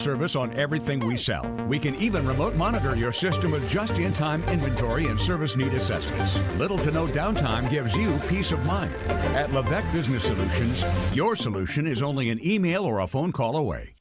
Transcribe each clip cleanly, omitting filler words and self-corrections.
Service on everything we sell. We can even remote monitor your system with just-in-time inventory and service need assessments. Little to no downtime gives you peace of mind. At Levesque Business Solutions, your solution is only an email or a phone call away.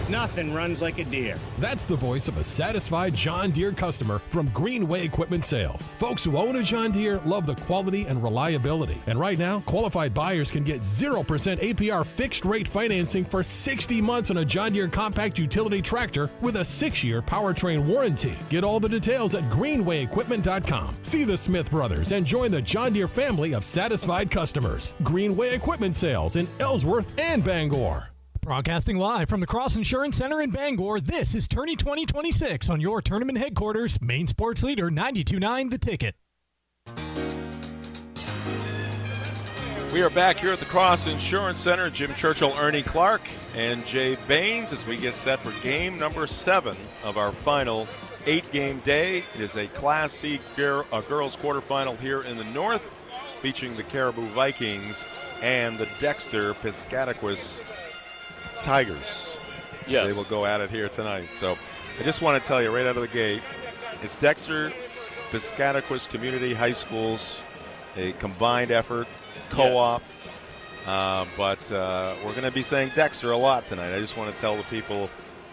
Nothing runs like a deer. That's the voice of a satisfied John Deere customer from Greenway Equipment Sales. Folks who own a John Deere love the quality and reliability. And right now, qualified buyers can get 0% APR fixed rate financing for 60 months on a John Deere compact utility tractor with a 6-year powertrain warranty. Get all the details at greenwayequipment.com. See the Smith brothers and join the John Deere family of satisfied customers. Greenway Equipment Sales in Ellsworth and Bangor. Broadcasting live from the Cross Insurance Center in Bangor, this is Tourney 2026 on your tournament headquarters, Maine Sports Leader 92.9 The Ticket. We are back here at the Cross Insurance Center. Jim Churchill, Ernie Clark, and Jay Baines as we get set for game number 7 of our final 8-game day. It is a Class C girls quarterfinal here in the north, featuring the Caribou Vikings and the Dexter Piscataquis Tigers. Yes. They will go at it here tonight. So I just want to tell you right out of the gate, it's Dexter Piscataquis Community High Schools, a combined effort, co-op. Yes. But we're going to be saying Dexter a lot tonight. I just want to tell the people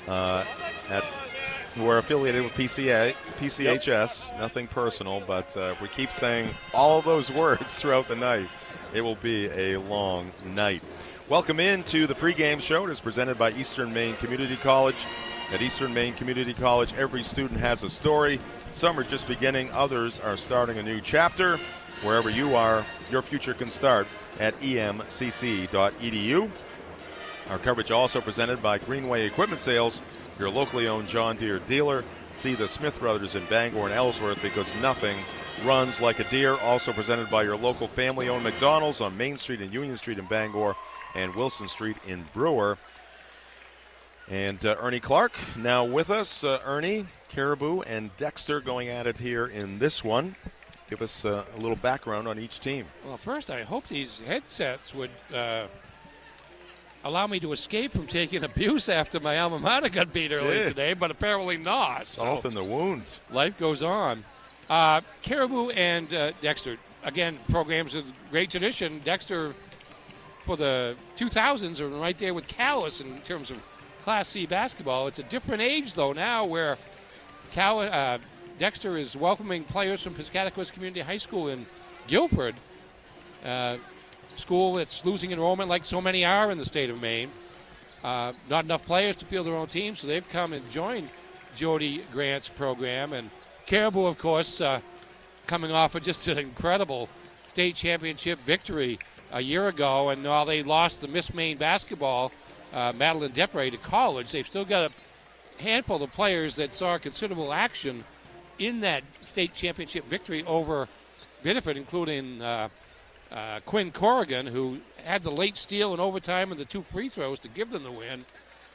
who are affiliated with PCHS, yep. Nothing personal, but if we keep saying all of those words throughout the night, it will be a long night. Welcome into the pregame show. It is presented by Eastern Maine Community College. At Eastern Maine Community College, every student has a story. Some are just beginning, others are starting a new chapter. Wherever you are, your future can start at emcc.edu. Our coverage also presented by Greenway Equipment Sales, your locally owned John Deere dealer. See the Smith brothers in Bangor and Ellsworth because nothing runs like a Deere. Also presented by your local family-owned McDonald's on Main Street and Union Street in Bangor and Wilson Street in Brewer. And Ernie Clark now with us. Ernie, Caribou, and Dexter going at it here in this one. Give us a little background on each team. Well, first, I hope these headsets would allow me to escape from taking abuse after my alma mater got beat earlier today, but apparently not. Salt in the wound. Life goes on. Caribou and Dexter, again, programs of great tradition. Dexter, for the 2000s, are right there with Calais in terms of Class C basketball. It's a different age, though, now where Dexter is welcoming players from Piscataquis Community High School in Guilford, school that's losing enrollment like so many are in the state of Maine. Not enough players to field their own team, so they've come and joined Jody Grant's program. And Caribou, of course, coming off of just an incredible state championship victory a year ago, and while they lost the Miss Maine basketball, Madeline Depre, to college, they've still got a handful of players that saw considerable action in that state championship victory over Biddeford, including Quinn Corrigan, who had the late steal in overtime and the 2 free throws to give them the win,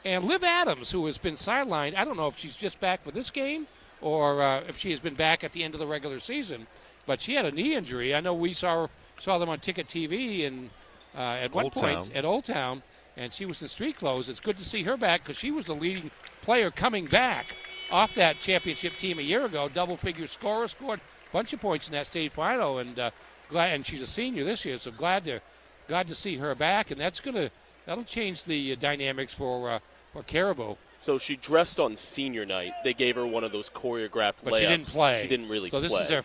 and Liv Adams, who has been sidelined. I don't know if she's just back for this game or if she has been back at the end of the regular season, but she had a knee injury. I know we saw them on Ticket TV and at one point at Old Town, and she was in street clothes. It's good to see her back because she was the leading player coming back off that championship team a year ago. Double-figure scorer, scored a bunch of points in that state final, and she's a senior this year, so glad to see her back, and that'll change the dynamics for Caribou. So she dressed on senior night. They gave her one of those choreographed layups. But she didn't play. She didn't really play. So this is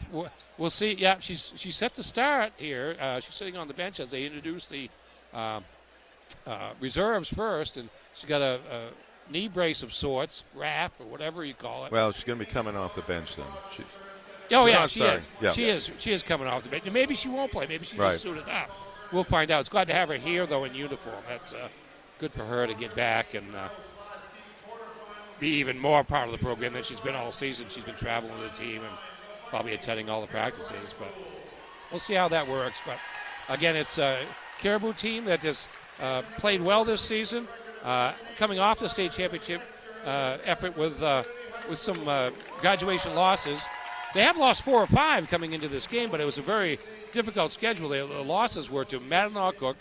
we'll see. Yeah, she's set to start here. She's sitting on the bench as they introduce the reserves first, and she's got a knee brace of sorts, wrap or whatever you call it. Well, she's going to be coming off the bench then. She is. Yeah. She is coming off the bench. Maybe she won't play. Maybe she's right. just suited up. We'll find out. It's glad to have her here, though, in uniform. That's good for her to get back and be even more part of the program than she's been all season. She's been traveling with the team and probably attending all the practices. But we'll see how that works. But, again, it's a Caribou team that has played well this season, coming off the state championship effort with some graduation losses. They have lost 4 or 5 coming into this game, but it was a very difficult schedule. The losses were to Mackinac Cook,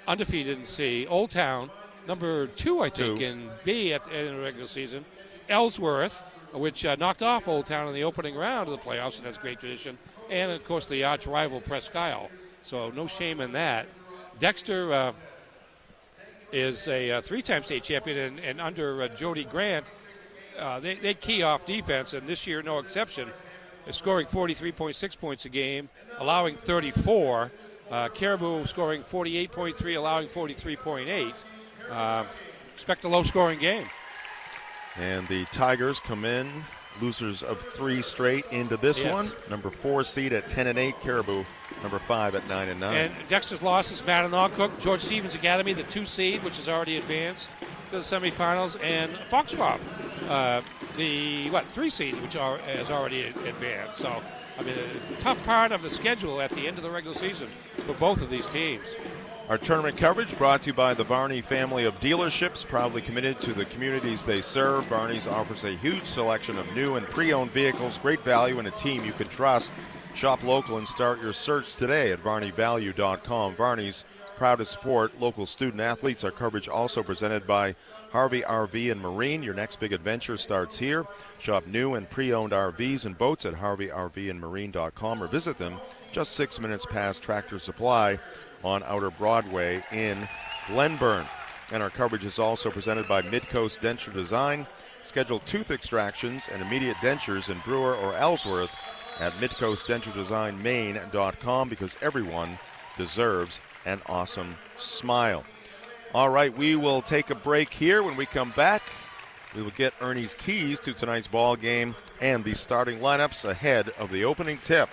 undefeated in C, Old Town, number 2, I think, in B in the regular season. Ellsworth, which knocked off Old Town in the opening round of the playoffs, and has great tradition. And, of course, the arch rival Presque Isle. So no shame in that. Dexter is a 3-time state champion, and under Jody Grant, they key off defense, and this year no exception. They're scoring 43.6 points a game, allowing 34. Caribou scoring 48.3, allowing 43.8. Expect a low-scoring game. And the Tigers come in, losers of 3 straight into this one. Number 4 seed at 10-8, Caribou. Number 5 at 9-9. And Dexter's losses: Mattanock, George Stevens Academy, the 2 seed, which is already advanced to the semifinals, and Foxcroft, the 3 seed, which has already advanced. So, I mean, a tough part of the schedule at the end of the regular season for both of these teams. Our tournament coverage brought to you by the Varney family of dealerships, proudly committed to the communities they serve. Varney's offers a huge selection of new and pre-owned vehicles, great value, and a team you can trust. Shop local and start your search today at varneyvalue.com. Varney's proud to support local student athletes. Our coverage also presented by Harvey RV and Marine. Your next big adventure starts here. Shop new and pre-owned RVs and boats at harveyrvandmarine.com or visit them just 6 minutes past Tractor Supply on Outer Broadway in Glenburn. And our coverage is also presented by Midcoast Denture Design. Schedule tooth extractions and immediate dentures in Brewer or Ellsworth at midcoastdenturedesignmaine.com, because everyone deserves an awesome smile. All right, we will take a break here. When we come back, we will get Ernie's keys to tonight's ball game and the starting lineups ahead of the opening tip.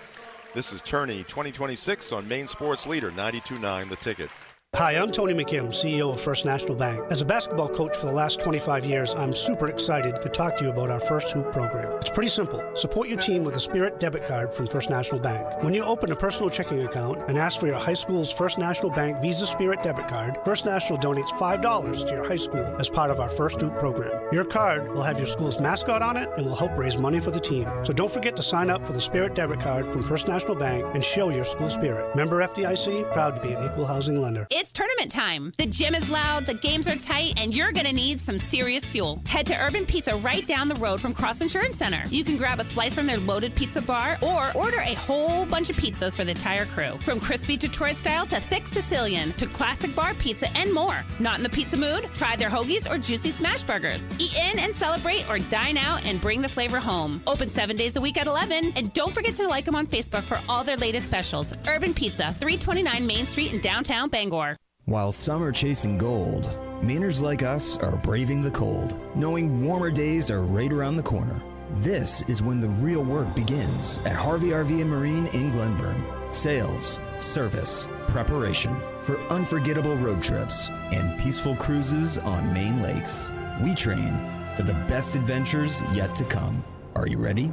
This is Tourney 2026 on Maine Sports Leader 92.9 The Ticket. Hi, I'm Tony McKim, CEO of First National Bank. As a basketball coach for the last 25 years, I'm super excited to talk to you about our First Hoop program. It's pretty simple. Support your team with a Spirit debit card from First National Bank. When you open a personal checking account and ask for your high school's First National Bank Visa Spirit debit card, First National donates $5 to your high school as part of our First Hoop program. Your card will have your school's mascot on it and will help raise money for the team. So don't forget to sign up for the Spirit debit card from First National Bank and show your school spirit. Member FDIC, proud to be an equal housing lender. It's tournament time. The gym is loud, the games are tight, and you're going to need some serious fuel. Head to Urban Pizza right down the road from Cross Insurance Center. You can grab a slice from their loaded pizza bar or order a whole bunch of pizzas for the entire crew. From crispy Detroit style to thick Sicilian to classic bar pizza and more. Not in the pizza mood? Try their hoagies or juicy smash burgers. Eat in and celebrate, or dine out and bring the flavor home. Open 7 days a week at 11. And don't forget to like them on Facebook for all their latest specials. Urban Pizza, 329 Main Street in downtown Bangor. While some are chasing gold, Mainers like us are braving the cold, knowing warmer days are right around the corner. This is when the real work begins at Harvey RV and Marine in Glenburn. Sales, service, preparation for unforgettable road trips and peaceful cruises on Maine lakes. We train for the best adventures yet to come. Are you ready?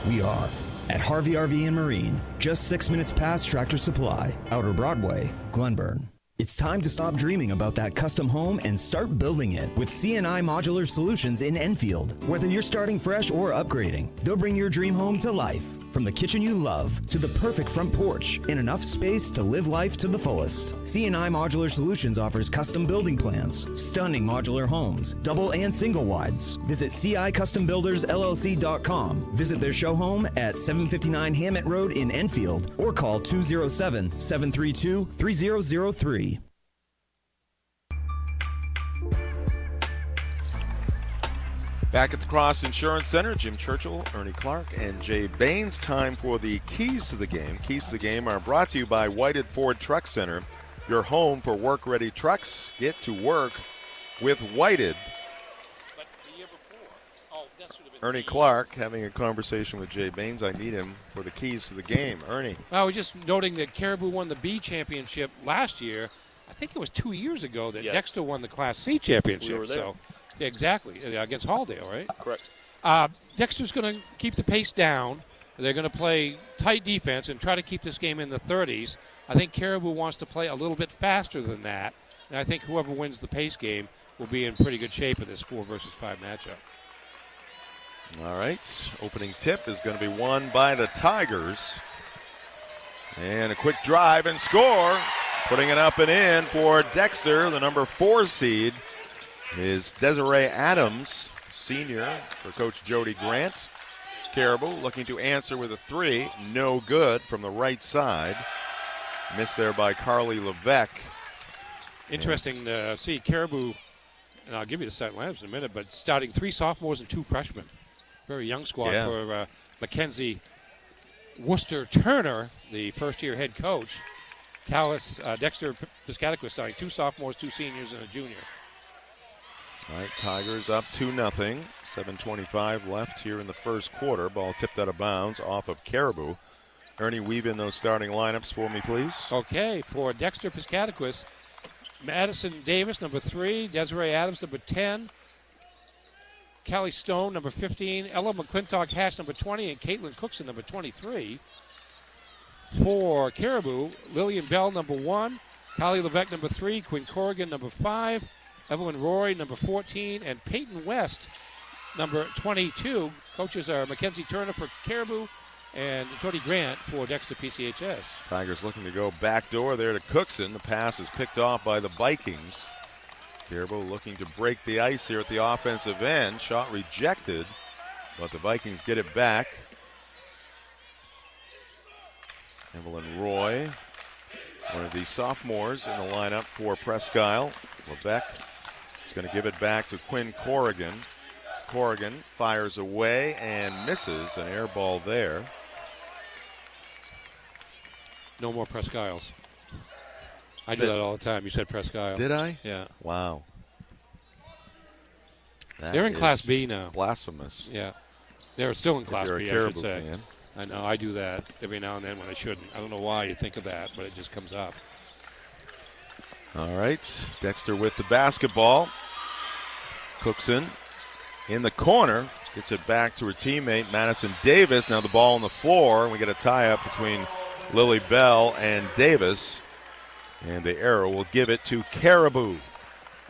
We are. At Harvey RV and Marine, just 6 minutes past Tractor Supply, Outer Broadway, Glenburn. It's time to stop dreaming about that custom home and start building it with C&I Modular Solutions in Enfield. Whether you're starting fresh or upgrading, they'll bring your dream home to life. From the kitchen you love to the perfect front porch and enough space to live life to the fullest. C&I Modular Solutions offers custom building plans, stunning modular homes, double and single wides. Visit CICustomBuildersLLC.com. Visit their show home at 759 Hammett Road in Enfield or call 207-732-3003. Back at the Cross Insurance Center, Jim Churchill, Ernie Clark, and Jay Baines. Time for the keys to the game. Keys to the game are brought to you by Whited Ford Truck Center, your home for work-ready trucks. Get to work with Whited. But the year before, that should have been Ernie Clark having a conversation with Jay Baines. I need him for the keys to the game. Ernie. I was just noting that Caribou won the B championship last year. I think it was 2 years ago that Dexter won the Class C championship. We were there. So. Yeah, exactly, against Halldale, right? Correct. Dexter's going to keep the pace down. They're going to play tight defense and try to keep this game in the 30s. I think Caribou wants to play a little bit faster than that, and I think whoever wins the pace game will be in pretty good shape in this 4 versus 5 matchup. All right, opening tip is going to be won by the Tigers. And a quick drive and score, putting it up and in for Dexter, the number 4 seed. is Desiree Adams, senior for Coach Jody Grant. Caribou looking to answer with a three. No good from the right side. Missed there by Carly Levesque. Interesting to see Caribou, and I'll give you the starting lineups in a minute, but starting 3 sophomores and 2 freshmen. Very young squad for Mackenzie Worcester Turner, the first-year head coach. Dexter Piscataqua starting 2 sophomores, 2 seniors, and a junior. All right, Tigers up 2-0. 7:25 left here in the first quarter. Ball tipped out of bounds off of Caribou. Ernie, weave in those starting lineups for me, please. Okay, for Dexter Piscataqua, Madison Davis, number 3, Desiree Adams, number 10, Callie Stone, number 15, Ella McClintock-Hatch, number 20, and Caitlin Cookson, number 23. For Caribou, Lillian Bell, number 1, Kylie Levesque, number 3, Quinn Corrigan, number 5, Evelyn Roy, number 14, and Peyton West, number 22. Coaches are Mackenzie Turner for Caribou and Jody Grant for Dexter PCHS. Tigers looking to go backdoor there to Cookson. The pass is picked off by the Vikings. Caribou looking to break the ice here at the offensive end. Shot rejected, but the Vikings get it back. Evelyn Roy, one of the sophomores in the lineup for Presque Isle. Levesque is going to give it back to Quinn Corrigan. Corrigan fires away and misses an air ball there. No more Presque Isles. I do that all the time. You said Presque Isle. Did I? Yeah. Wow. They're in Class B now. Blasphemous. Yeah. They're still in Class B, I should say. Fan. I know, I do that every now and then when I shouldn't. I don't know why you think of that, but it just comes up. All right, Dexter with the basketball. Cookson in the corner, gets it back to her teammate, Madison Davis. Now the ball on the floor, and we get a tie-up between Lily Bell and Davis. And the arrow will give it to Caribou.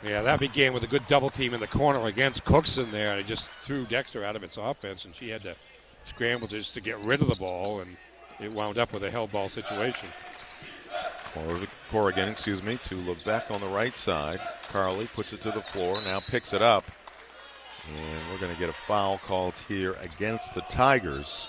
Yeah, that began with a good double team in the corner against Cookson there, and it just threw Dexter out of its offense, and she had to scramble just to get rid of the ball, and it wound up with a held ball situation. Corrigan, to Levesque on the right side. Carly puts it to the floor, now picks it up. And we're going to get a foul called here against the Tigers.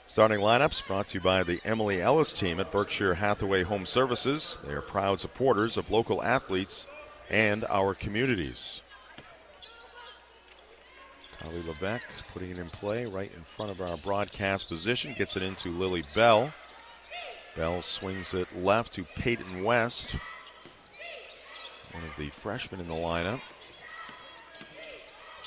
Starting lineups brought to you by the Emily Ellis team at Berkshire Hathaway Home Services. They are proud supporters of local athletes and our communities. Carly Levesque putting it in play right in front of our broadcast position. Gets it into Lily Bell. Bell swings it left to Peyton West, one of the freshmen in the lineup.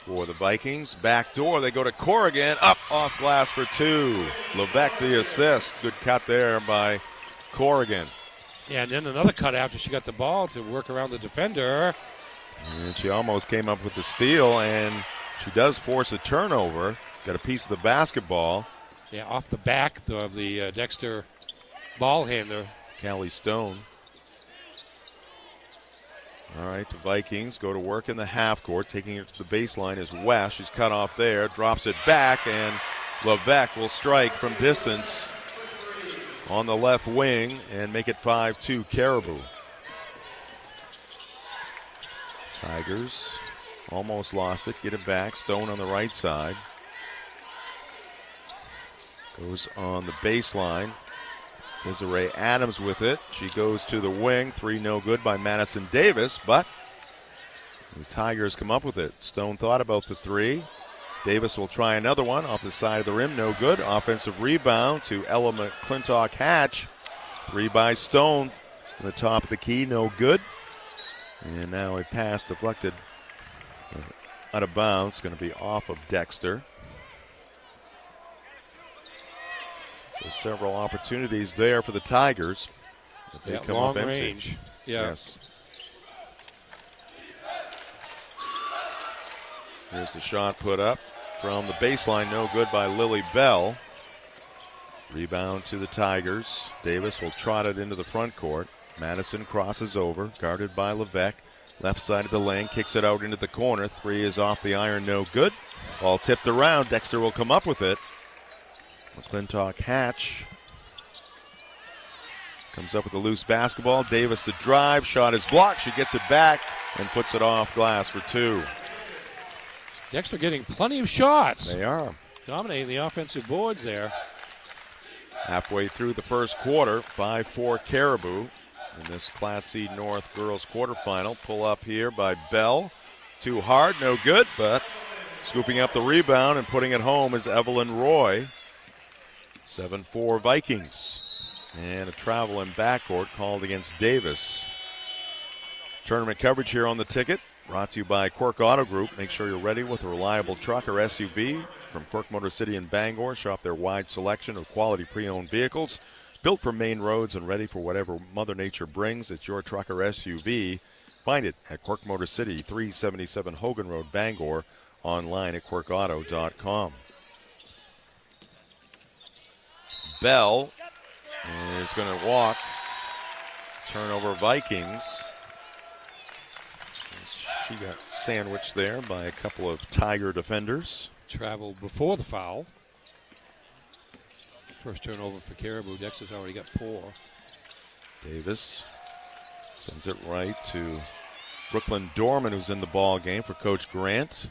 For the Vikings, back door, they go to Corrigan, up off glass for 2. Levesque the assist. Good cut there by Corrigan. Yeah, and then another cut after she got the ball to work around the defender. And she almost came up with the steal, and she does force a turnover. Got a piece of the basketball. Yeah, off the back of the Dexter ball handler. Callie Stone. All right, the Vikings go to work in the half court. Taking it to the baseline is West. She's cut off there, drops it back, and Levesque will strike from distance on the left wing and make it 5-2 Caribou. Tigers almost lost it, get it back. Stone on the right side. Goes on the baseline. Desiree Adams with it. She goes to the wing. 3 no good by Madison Davis, but the Tigers come up with it. Stone thought about the 3. Davis will try another one off the side of the rim. No good. Offensive rebound to Ella McClintock-Hatch. 3 by Stone. On the top of the key. No good. And now a pass deflected out of bounds. Going to be off of Dexter. So several opportunities there for the Tigers. They come long up empty. Range. Yeah. Yes. Here's the shot put up from the baseline. No good by Lily Bell. Rebound to the Tigers. Davis will trot it into the front court. Madison crosses over, guarded by Levesque. Left side of the lane, kicks it out into the corner. 3 is off the iron, no good. Ball tipped around. Dexter will come up with it. McClintock-Hatch Comes up with the loose basketball. Davis the drive. Shot is blocked. She gets it back and puts it off glass for 2. Dexter getting plenty of shots. They are. Dominating the offensive boards there. Halfway through the first quarter, 5-4 Caribou in this Class C North girls quarterfinal. Pull up here by Bell. Too hard, no good, but scooping up the rebound and putting it home is Evelyn Roy. 7-4 Vikings. And a travel in backcourt called against Davis. Tournament coverage here on the ticket. Brought to you by Quirk Auto Group. Make sure you're ready with a reliable truck or SUV. From Quirk Motor City in Bangor, shop their wide selection of quality pre-owned vehicles. Built for Maine roads and ready for whatever Mother Nature brings. It's your truck or SUV. Find it at Quirk Motor City, 377 Hogan Road, Bangor. Online at quirkauto.com. Bell is going to walk. Turnover Vikings. She got sandwiched there by a couple of Tiger defenders. Travel before the foul. First turnover for Caribou. Dexter's already got 4. Davis sends it right to Brooklyn Dorman, who's in the ball game for Coach Grant.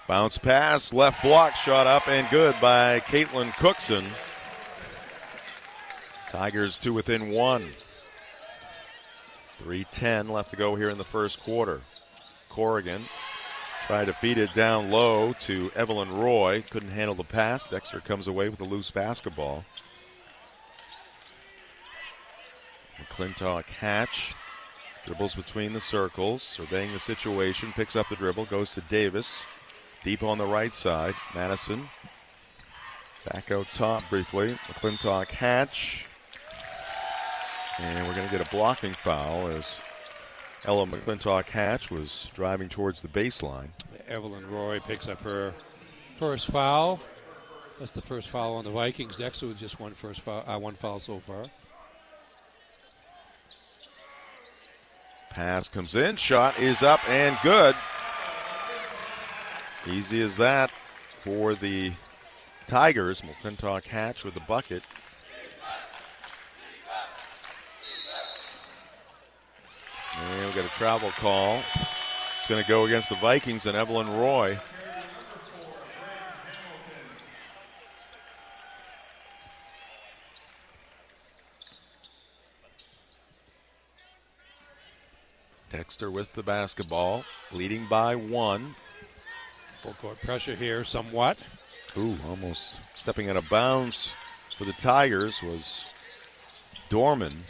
Bounce pass, left block, shot up and good by Caitlin Cookson. Tigers 2 within 1. 3:10 left to go here in the first quarter. Corrigan tried to feed it down low to Evelyn Roy. Couldn't handle the pass. Dexter comes away with a loose basketball. McClintock Hatch dribbles between the circles, surveying the situation, picks up the dribble, goes to Davis. Deep on the right side. Madison back out top briefly. McClintock Hatch. And we're going to get a blocking foul as Ella McClintock Hatch was driving towards the baseline. Evelyn Roy picks up her first foul. That's the first foul on the Vikings. Dexter with just one foul so far. Pass comes in. Shot is up and good. Easy as that for the Tigers. McClintock Hatch with the bucket. And we got a travel call. It's going to go against the Vikings and Evelyn Roy. Dexter with the basketball, leading by 1. Full court pressure here somewhat. Ooh, almost stepping out of bounds for the Tigers was Dorman.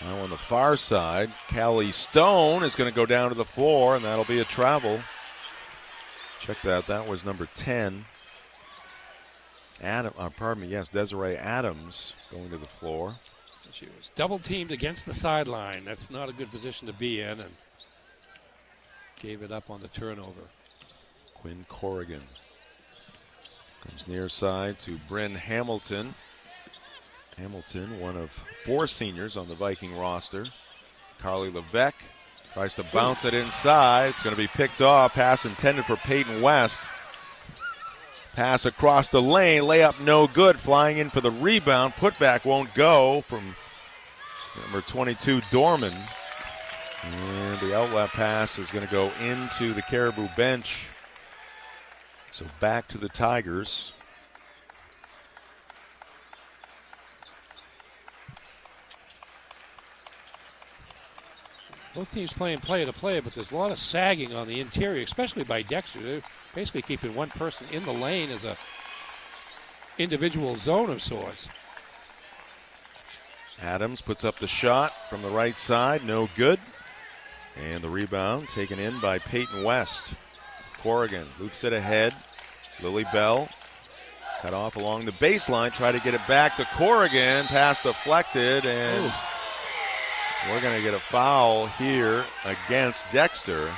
Now on the far side, Callie Stone is going to go down to the floor, and that'll be a travel. Check that. That was number 10. Desiree Adams going to the floor. She was double teamed against the sideline. That's not a good position to be in, and gave it up on the turnover. Quinn Corrigan comes near side to Bryn Hamilton. Hamilton, one of 4 seniors on the Viking roster. Carly Levesque tries to bounce it inside. It's going to be picked off. Pass intended for Peyton West. Pass across the lane. Layup no good. Flying in for the rebound. Putback won't go from number 22, Dorman. And the outlet pass is going to go into the Caribou bench. So back to the Tigers. Both teams playing play-to-play, but there's a lot of sagging on the interior, especially by Dexter. They're basically keeping one person in the lane as a individual zone of sorts. Adams puts up the shot from the right side, no good. And the rebound taken in by Peyton West. Corrigan loops it ahead. Lily Bell cut off along the baseline, try to get it back to Corrigan. Pass deflected, and we're going to get a foul here against Dexter.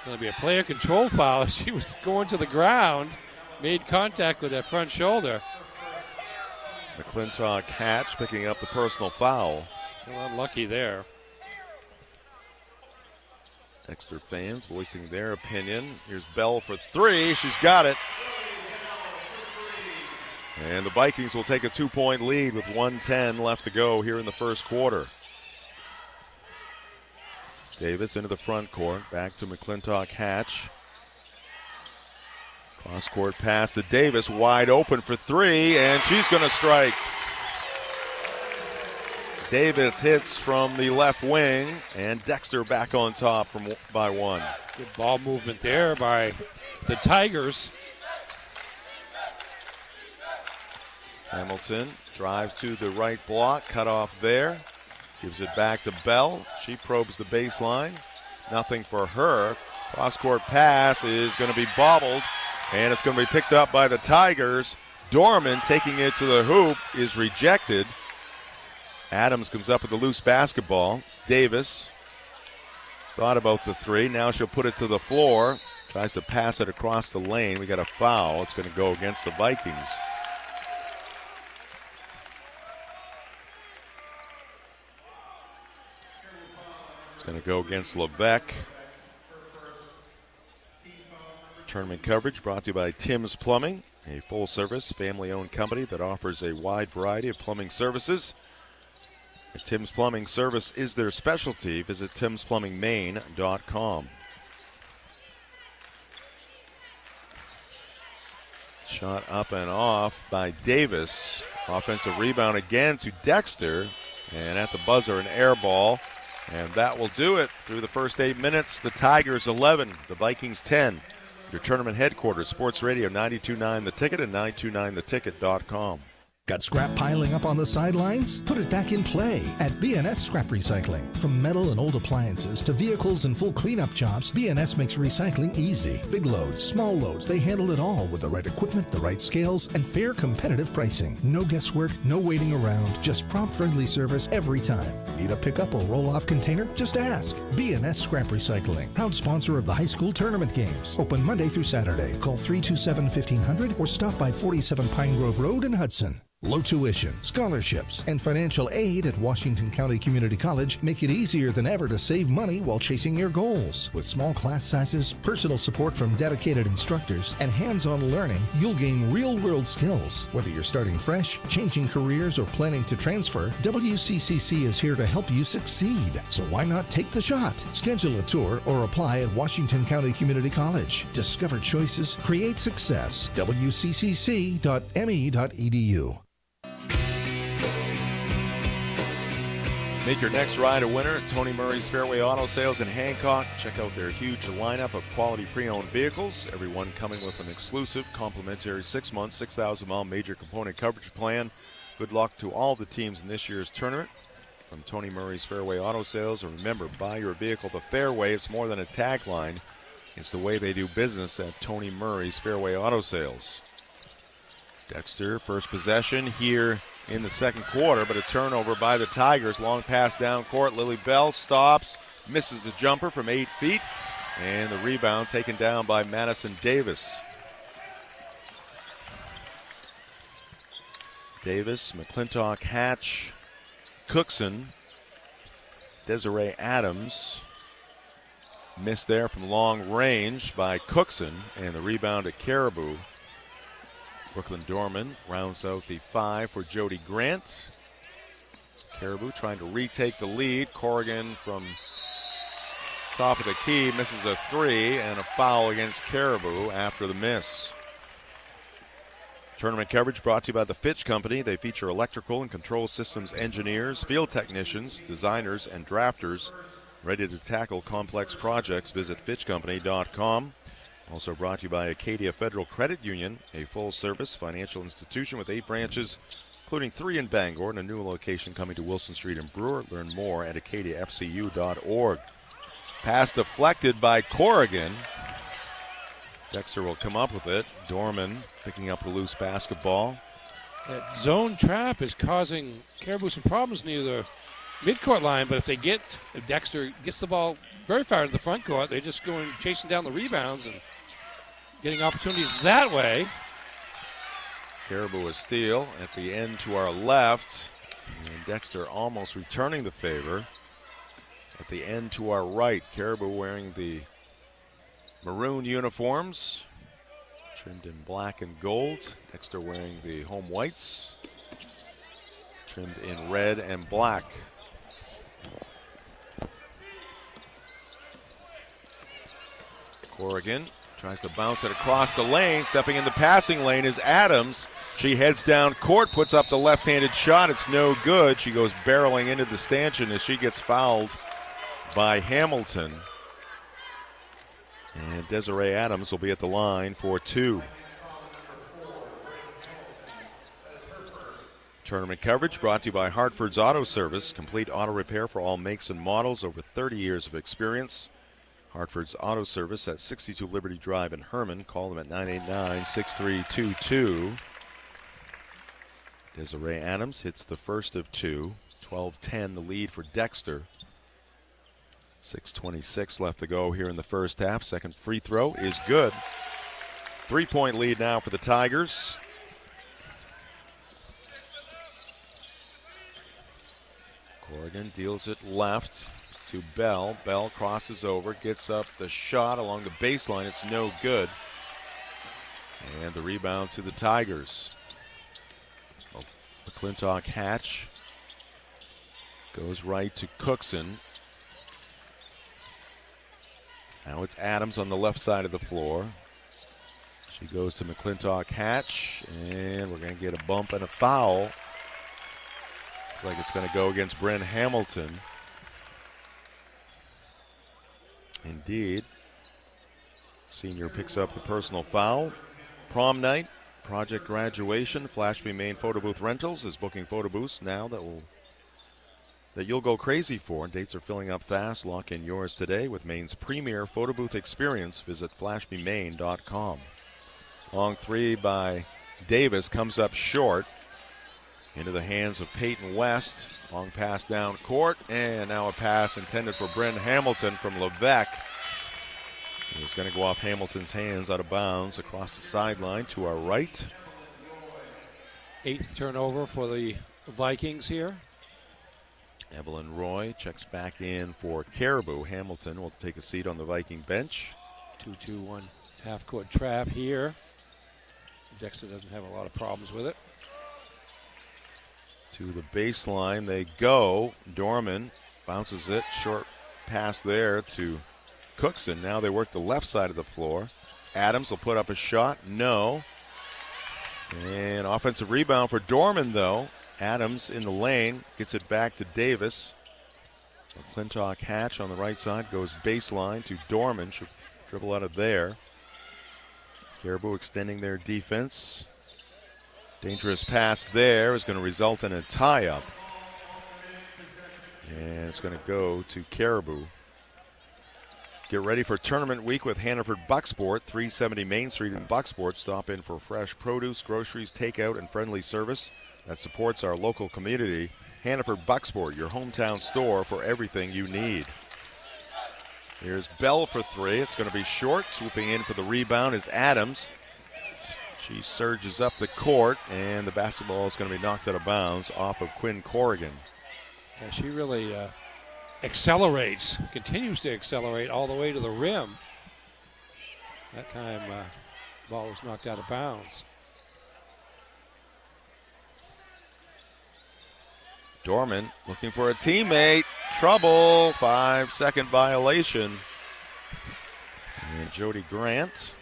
Going to be a player control foul. She was going to the ground, made contact with that front shoulder. McClintock Hatch picking up the personal foul. Well, unlucky there. Dexter fans voicing their opinion. Here's Bell for 3. She's got it. And the Vikings will take a 2-point lead with 1:10 left to go here in the first quarter. Davis into the front court, back to McClintock Hatch. Cross-court pass to Davis, wide open for three, and she's going to strike. Davis hits from the left wing, and Dexter back on top by one. Good ball movement there by the Tigers. Hamilton drives to the right block, cut off there. Gives it back to Bell. She probes the baseline. Nothing for her. Cross-court pass is going to be bobbled, and it's going to be picked up by the Tigers. Dorman taking it to the hoop is rejected. Adams comes up with the loose basketball. Davis thought about the three. Now she'll put it to the floor. Tries to pass it across the lane. We got a foul. It's going to go against the Vikings. It's going to go against Levesque. Tournament coverage brought to you by Tim's Plumbing, a full-service, family-owned company that offers a wide variety of plumbing services. Tim's Plumbing service is their specialty. Visit timsplumbingmaine.com. Shot up and off by Davis. Offensive rebound again to Dexter. And at the buzzer, an air ball. And that will do it through the first 8 minutes. The Tigers 11, the Vikings 10. Your tournament headquarters, Sports Radio 92.9 The Ticket and 929theticket.com. Got scrap piling up on the sidelines? Put it back in play at BNS Scrap Recycling. From metal and old appliances to vehicles and full cleanup jobs, BNS makes recycling easy. Big loads, small loads, they handle it all with the right equipment, the right scales, and fair competitive pricing. No guesswork, no waiting around, just prompt friendly service every time. Need a pickup or roll-off container? Just ask. BNS Scrap Recycling, proud sponsor of the high school tournament games. Open Monday through Saturday. Call 327-1500 or stop by 47 Pine Grove Road in Hudson. Low tuition, scholarships, and financial aid at Washington County Community College make it easier than ever to save money while chasing your goals. With small class sizes, personal support from dedicated instructors, and hands-on learning, you'll gain real-world skills. Whether you're starting fresh, changing careers, or planning to transfer, WCCC is here to help you succeed. So why not take the shot? Schedule a tour or apply at Washington County Community College. Discover choices, create success. WCCC.me.edu. Make your next ride a winner at Tony Murray's Fairway Auto Sales in Hancock. Check out their huge lineup of quality pre-owned vehicles, every one coming with an exclusive complimentary 6-month, 6,000-mile major component coverage plan. Good luck to all the teams in this year's tournament. From Tony Murray's Fairway Auto Sales, and remember, buy your vehicle the fair way. It's more than a tagline. It's the way they do business at Tony Murray's Fairway Auto Sales. Dexter, first possession here in the second quarter, but a turnover by the Tigers. Long pass down court. Lily Bell stops, misses a jumper from 8 feet, and the rebound taken down by Madison Davis. Davis, McClintock, Hatch, Cookson, Desiree Adams. Missed there from long range by Cookson, and the rebound at Caribou. Brooklyn Dorman rounds out the 5 for Jody Grant. Caribou trying to retake the lead. Corrigan from top of the key misses a 3, and a foul against Caribou after the miss. Tournament coverage brought to you by the Fitch Company. They feature electrical and control systems engineers, field technicians, designers, and drafters ready to tackle complex projects. Visit FitchCompany.com. Also brought to you by Acadia Federal Credit Union, a full-service financial institution with 8 branches, including 3 in Bangor and a new location coming to Wilson Street in Brewer. Learn more at acadiafcu.org. Pass deflected by Corrigan. Dexter will come up with it. Dorman picking up the loose basketball. That zone trap is causing Caribou some problems near the midcourt line, but if Dexter gets the ball very far to the front court, they're just going chasing down the rebounds and getting opportunities that way. Caribou a steal at the end to our left. And Dexter almost returning the favor. At the end to our right, Caribou wearing the maroon uniforms. Trimmed in black and gold. Dexter wearing the home whites. Trimmed in red and black. Corrigan tries to bounce it across the lane. Stepping in the passing lane is Adams. She heads down court, puts up the left-handed shot. It's no good. She goes barreling into the stanchion as she gets fouled by Hamilton. And Desiree Adams will be at the line for 2. Tournament coverage brought to you by Hartford's Auto Service. Complete auto repair for all makes and models. Over 30 years of experience. Hartford's Auto Service at 62 Liberty Drive in Herman. Call them at 989-6322. Desiree Adams hits the first of 2. 12-10 the lead for Dexter. 6:26 left to go here in the first half. Second free throw is good. 3-point lead now for the Tigers. Corrigan deals it left to Bell. Bell crosses over, gets up the shot along the baseline. It's no good. And the rebound to the Tigers. McClintock Hatch goes right to Cookson. Now it's Adams on the left side of the floor. She goes to McClintock Hatch, and we're going to get a bump and a foul. Looks like it's going to go against Bryn Hamilton. Indeed. Senior picks up the personal foul. Prom night, project graduation, Flashby Maine Photo Booth Rentals is booking photo booths now that you'll go crazy for. Dates are filling up fast. Lock in yours today with Maine's premier photo booth experience. Visit flashbymaine.com. Long three by Davis comes up short. Into the hands of Peyton West. Long pass down court, and now a pass intended for Bryn Hamilton from Levesque. It's going to go off Hamilton's hands, out of bounds, across the sideline to our right. 8th turnover for the Vikings here. Evelyn Roy checks back in for Caribou. Hamilton will take a seat on the Viking bench. 2-2-1 half-court trap here. Dexter doesn't have a lot of problems with it. To the baseline they go. Dorman bounces it. Short pass there to Cookson. Now they work the left side of the floor. Adams will put up a shot. No. And offensive rebound for Dorman, though. Adams in the lane. Gets it back to Davis. McClintock Hatch on the right side goes baseline to Dorman. Should dribble out of there. Caribou extending their defense. Dangerous pass there is going to result in a tie-up. And it's going to go to Caribou. Get ready for tournament week with Hannaford Bucksport, 370 Main Street in Bucksport. Stop in for fresh produce, groceries, takeout, and friendly service that supports our local community. Hannaford Bucksport, your hometown store for everything you need. Here's Bell for 3. It's going to be short. Swooping in for the rebound is Adams. She surges up the court, and the basketball is going to be knocked out of bounds off of Quinn Corrigan. Yeah, she really accelerates, continues to accelerate all the way to the rim. That time, the ball was knocked out of bounds. Dorman looking for a teammate. Trouble. 5-second violation. And Jody Grant.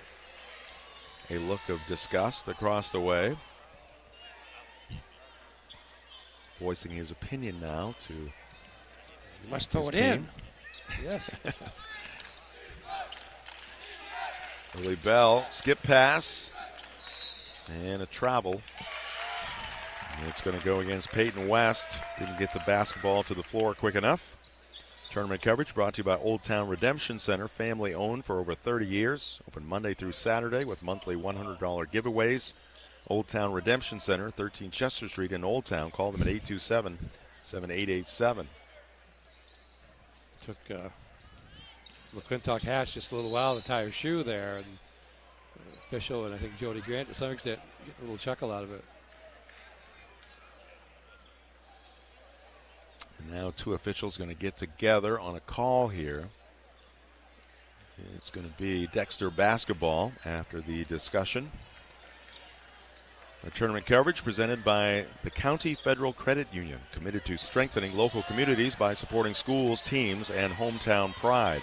A look of disgust across the way. Voicing his opinion now to You must throw it team. in. Yes. Lily Bell, skip pass. And a travel. And it's going to go against Peyton West. Didn't get the basketball to the floor quick enough. Tournament coverage brought to you by Old Town Redemption Center, family owned for over 30 years. Open Monday through Saturday with monthly $100 giveaways. Old Town Redemption Center, 13 Chester Street in Old Town. Call them at 827-7887. Took McClintock Hatch just a little while to tie her shoe there, and official and I think Jody Grant to some extent get a little chuckle out of it. And now two officials going to get together on a call here. It's going to be Dexter basketball after the discussion. Our tournament coverage presented by the County Federal Credit Union, committed to strengthening local communities by supporting schools, teams, and hometown pride.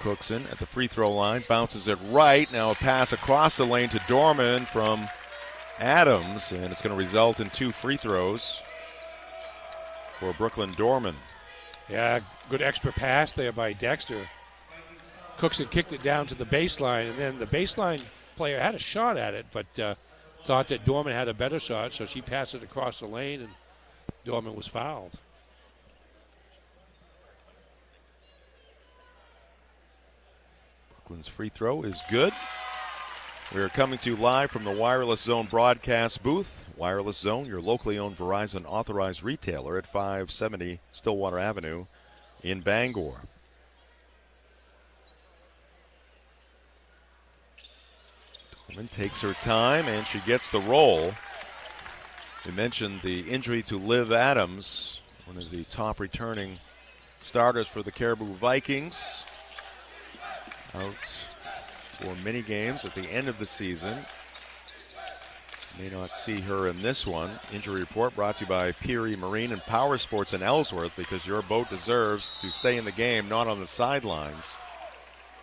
Cookson at the free throw line, bounces it right. Now a pass across the lane to Dorman from Adams, and it's going to result in 2 free throws for Brooklyn Dorman. Yeah, good extra pass there by Dexter. Cookson kicked it down to the baseline, and then the baseline player had a shot at it, but thought that Dorman had a better shot, so she passed it across the lane, and Dorman was fouled. Brooklyn's free throw is good. We are coming to you live from the Wireless Zone broadcast booth. Wireless Zone, your locally owned Verizon authorized retailer at 570 Stillwater Avenue in Bangor. Dorman takes her time, and she gets the roll. We mentioned the injury to Liv Adams, one of the top returning starters for the Caribou Vikings. Out for many games at the end of the season. May not see her in this one. Injury report brought to you by Peary Marine and Power Sports in Ellsworth, because your boat deserves to stay in the game, not on the sidelines.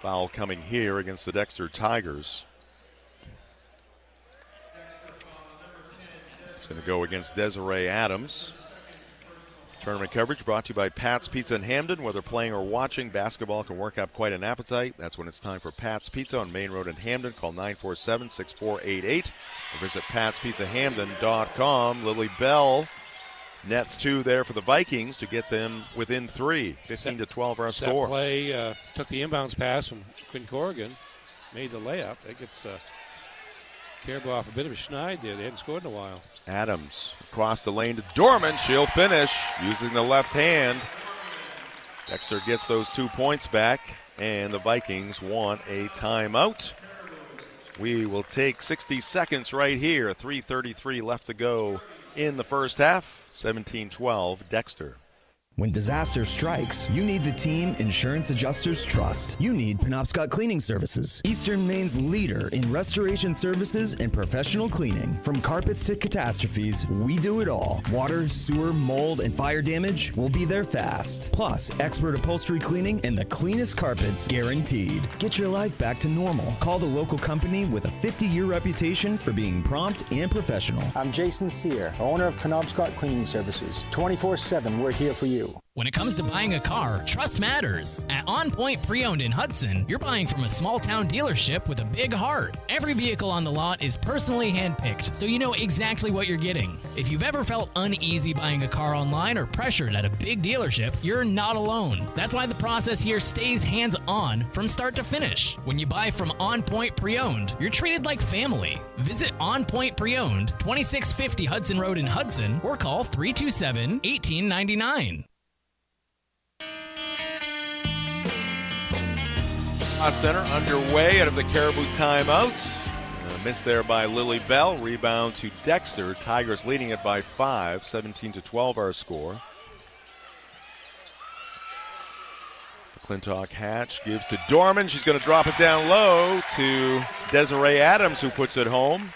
Foul coming here against the Dexter Tigers. It's going to go against Desiree Adams. Tournament coverage brought to you by Pat's Pizza in Hamden. Whether playing or watching, basketball can work up quite an appetite. That's when it's time for Pat's Pizza on Maine Road in Hamden. Call 947-6488 or visit patspizzahamden.com. Lily Bell nets 2 there for the Vikings to get them within 3. 15-12 our score. Play took the inbounds pass from Quinn Corrigan, made the layup. That gets Caribou off a bit of a schneid there. They hadn't scored in a while. Adams across the lane to Dorman. She'll finish using the left hand. Dexter gets those 2 points back, and the Vikings want a timeout. We will take 60 seconds right here. 3:33 left to go in the first half. 17-12 Dexter. When disaster strikes, you need the team insurance adjusters trust. You need Penobscot Cleaning Services, Eastern Maine's leader in restoration services and professional cleaning. From carpets to catastrophes, we do it all. Water, sewer, mold, and fire damage, we'll be there fast. Plus, expert upholstery cleaning and the cleanest carpets guaranteed. Get your life back to normal. Call the local company with a 50-year reputation for being prompt and professional. I'm Jason Sear, owner of Penobscot Cleaning Services. 24/7, we're here for you. When it comes to buying a car, trust matters. At On Point Pre-Owned in Hudson, you're buying from a small-town dealership with a big heart. Every vehicle on the lot is personally handpicked, so you know exactly what you're getting. If you've ever felt uneasy buying a car online or pressured at a big dealership, you're not alone. That's why the process here stays hands-on from start to finish. When you buy from On Point Pre-Owned, you're treated like family. Visit On Point Pre-Owned, 2650 Hudson Road in Hudson, or call 327-1899. Center underway out of the Caribou timeouts. Missed there by Lily Bell. Rebound to Dexter. Tigers leading it by 5. 17-12 our score. McClintock Hatch gives to Dorman. She's going to drop it down low to Desiree Adams, who puts it home.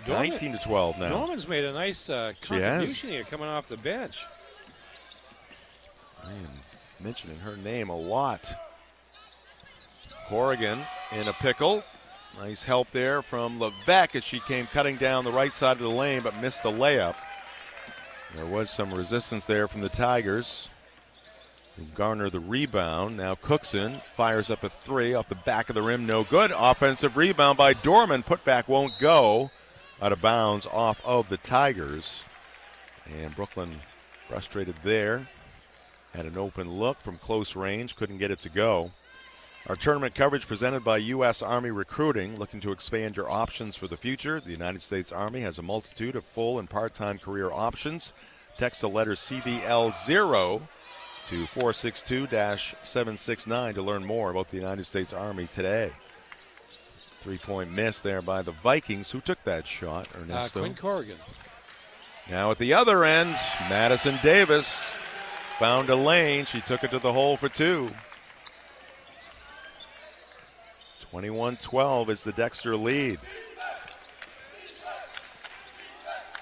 19-12 now. Dorman's made a nice contribution here coming off the bench. I am mentioning her name a lot. Corrigan in a pickle. Nice help there from Levesque as she came cutting down the right side of the lane but missed the layup. There was some resistance there from the Tigers, who garner the rebound. Now Cookson fires up a 3 off the back of the rim. No good. Offensive rebound by Dorman. Putback won't go. Out of bounds off of the Tigers. And Brooklyn frustrated there. Had an open look from close range. Couldn't get it to go. Our tournament coverage presented by U.S. Army Recruiting. Looking to expand your options for the future? The United States Army has a multitude of full and part-time career options. Text the letter CVL0 to 462-769 to learn more about the United States Army today. 3-point miss there by the Vikings. Who took that shot, Ernesto? Quinn Corrigan. Now at the other end, Madison Davis found a lane. She took it to the hole for two. 21-12 is the Dexter lead.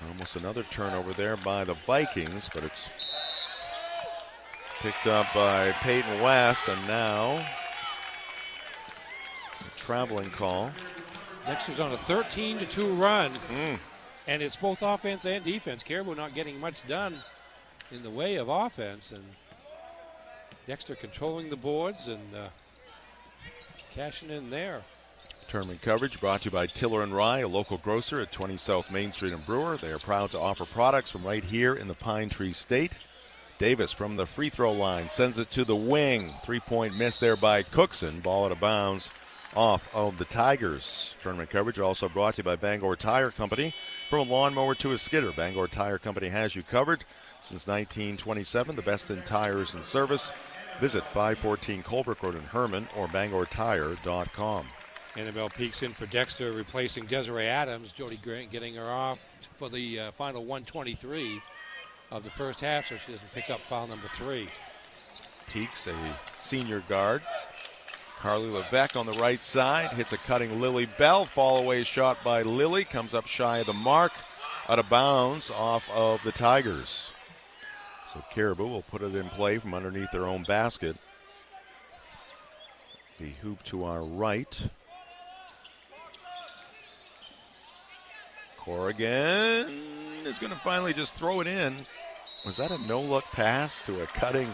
Almost another turnover there by the Vikings, but it's picked up by Peyton West, and now a traveling call. Dexter's on a 13-2 run, and it's both offense and defense. Caribou not getting much done in the way of offense, and Dexter controlling the boards and cashing in there. Tournament coverage brought to you by Tiller & Rye, a local grocer at 20 South Main Street in Brewer. They are proud to offer products from right here in the Pine Tree State. Davis from the free throw line sends it to the wing. 3-point miss there by Cookson. Ball out of bounds off of the Tigers. Tournament coverage also brought to you by Bangor Tire Company. From a lawnmower to a skidder, Bangor Tire Company has you covered. Since 1927, the best in tires and service. Visit 514 Colbrook Road in Herman or BangorTire.com. Annabelle peeks in for Dexter, replacing Desiree Adams. Jody Grant getting her off for the final 123 of the first half, so she doesn't pick up foul number 3. Peaks, a senior guard. Carly Levesque on the right side, hits a cutting Lily Bell. Fall away shot by Lily, comes up shy of the mark, out of bounds off of the Tigers. So Caribou will put it in play from underneath their own basket. The hoop to our right. Corrigan is going to finally just throw it in. Was that a no-look pass to a cutting?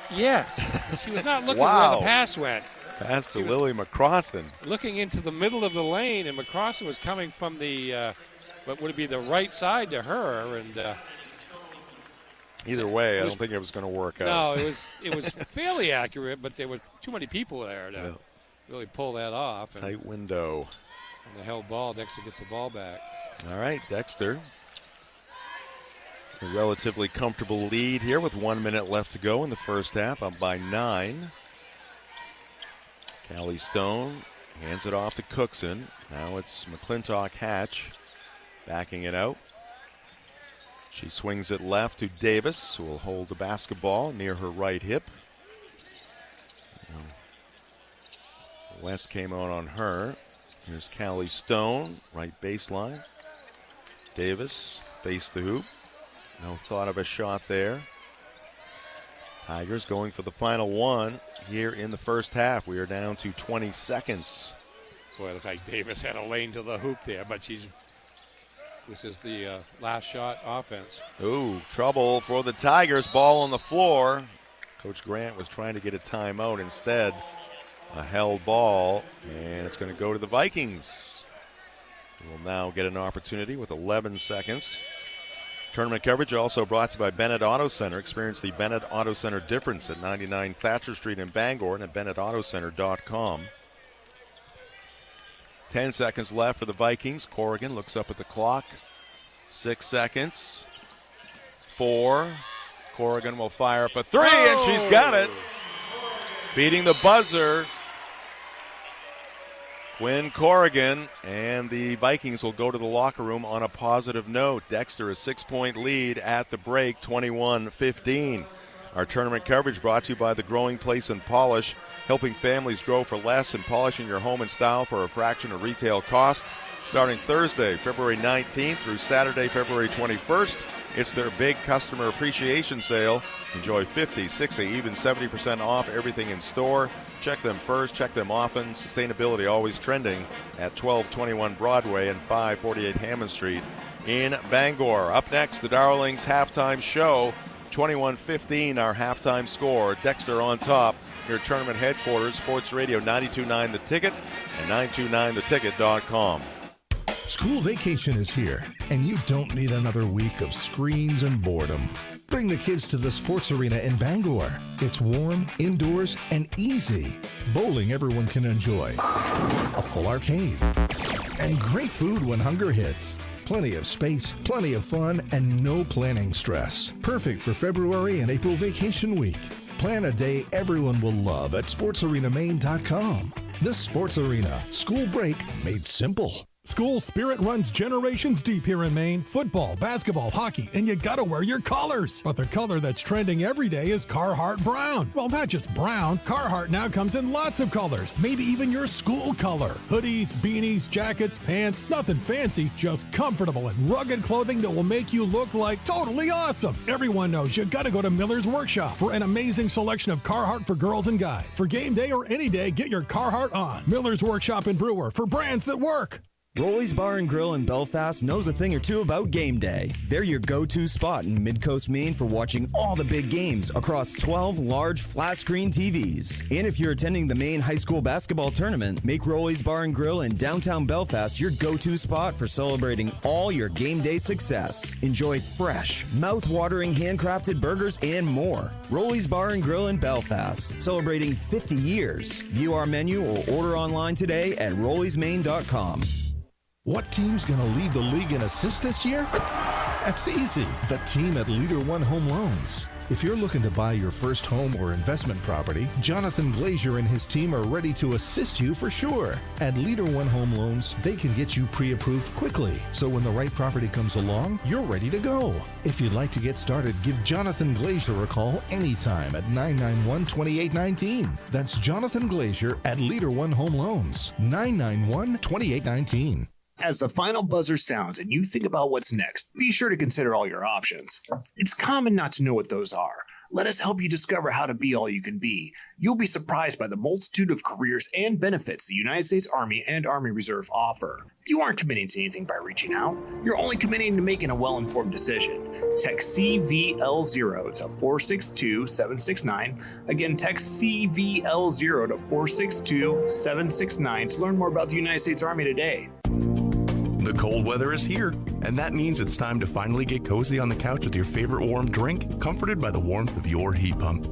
Yes, she was not looking where the pass went. Pass to Lily McCrossan. Looking into the middle of the lane, and McCrossan was coming from the, what would be the right side to her, and either way, I don't think it was going to work out. No, it was fairly accurate, but there were too many people there to really pull that off. Tight window. And the held ball, Dexter gets the ball back. All right, Dexter. A relatively comfortable lead here with 1 minute left to go in the first half, up by 9. Callie Stone hands it off to Cookson. Now it's McClintock Hatch backing it out. She swings it left to Davis, who will hold the basketball near her right hip. West came out on her. Here's Callie Stone, right baseline. Davis faced the hoop. No thought of a shot there. Tigers going for the final one here in the first half. We are down to 20 seconds. Boy, it looked like Davis had a lane to the hoop there, but this is the last shot offense. Ooh, trouble for the Tigers. Ball on the floor. Coach Grant was trying to get a timeout. Instead, a held ball, and it's going to go to the Vikings. We'll now get an opportunity with 11 seconds. Tournament coverage also brought to you by Bennett Auto Center. Experience the Bennett Auto Center difference at 99 Thatcher Street in Bangor and at BennettAutoCenter.com. 10 seconds left for the Vikings. Corrigan looks up at the clock. 6 seconds. 4. Corrigan will fire up a 3, and she's got it. Beating the buzzer. Quinn Corrigan, and the Vikings will go to the locker room on a positive note. Dexter a 6-point lead at the break, 21-15. Our tournament coverage brought to you by The Growing Place and Polish, helping families grow for less and polishing your home in style for a fraction of retail cost. Starting Thursday, February 19th through Saturday, February 21st, it's their big customer appreciation sale. Enjoy 50, 60, even 70% off everything in store. Check them first, check them often. Sustainability always trending at 1221 Broadway and 548 Hammond Street in Bangor. Up next, the Darlings halftime show. 21-15 our halftime score. Dexter on top. Your tournament headquarters, Sports Radio 92.9 The Ticket and 929theticket.com. School vacation is here, and you don't need another week of screens and boredom. Bring the kids to the Sports Arena in Bangor. It's warm, indoors, and easy. Bowling everyone can enjoy. A full arcade. And great food when hunger hits. Plenty of space, plenty of fun, and no planning stress. Perfect for February and April vacation week. Plan a day everyone will love at sportsarenamaine.com. The Sports Arena. School break made simple. School spirit runs generations deep here in Maine. Football, basketball, hockey, and you gotta wear your colors. But the color that's trending every day is Carhartt Brown. Well, not just brown. Carhartt now comes in lots of colors, maybe even your school color. Hoodies, beanies, jackets, pants, nothing fancy, just comfortable and rugged clothing that will make you look like totally awesome. Everyone knows you gotta go to Miller's Workshop for an amazing selection of Carhartt for girls and guys. For game day or any day, get your Carhartt on. Miller's Workshop in Brewer for brands that work. Rolly's Bar and Grill in Belfast knows a thing or two about game day. They're your go-to spot in Mid-Coast Maine for watching all the big games across 12 large flat-screen TVs. And if you're attending the Maine High School Basketball Tournament, make Rolly's Bar and Grill in downtown Belfast your go-to spot for celebrating all your game day success. Enjoy fresh, mouth-watering handcrafted burgers and more. Rolly's Bar and Grill in Belfast, celebrating 50 years. View our menu or order online today at rolliesmaine.com. What team's going to lead the league in assists this year? That's easy. The team at Leader One Home Loans. If you're looking to buy your first home or investment property, Jonathan Glazier and his team are ready to assist you for sure. At Leader One Home Loans, they can get you pre-approved quickly, so when the right property comes along, you're ready to go. If you'd like to get started, give Jonathan Glazier a call anytime at 991-2819. That's Jonathan Glazier at Leader One Home Loans, 991-2819. As the final buzzer sounds and you think about what's next, be sure to consider all your options. It's common not to know what those are. Let us help you discover how to be all you can be. You'll be surprised by the multitude of careers and benefits the United States Army and Army Reserve offer. You aren't committing to anything by reaching out. You're only committing to making a well-informed decision. Text CVL0 to 462-769. Again, text CVL0 to 462-769 to learn more about the United States Army today. The cold weather is here, and that means it's time to finally get cozy on the couch with your favorite warm drink, comforted by the warmth of your heat pump.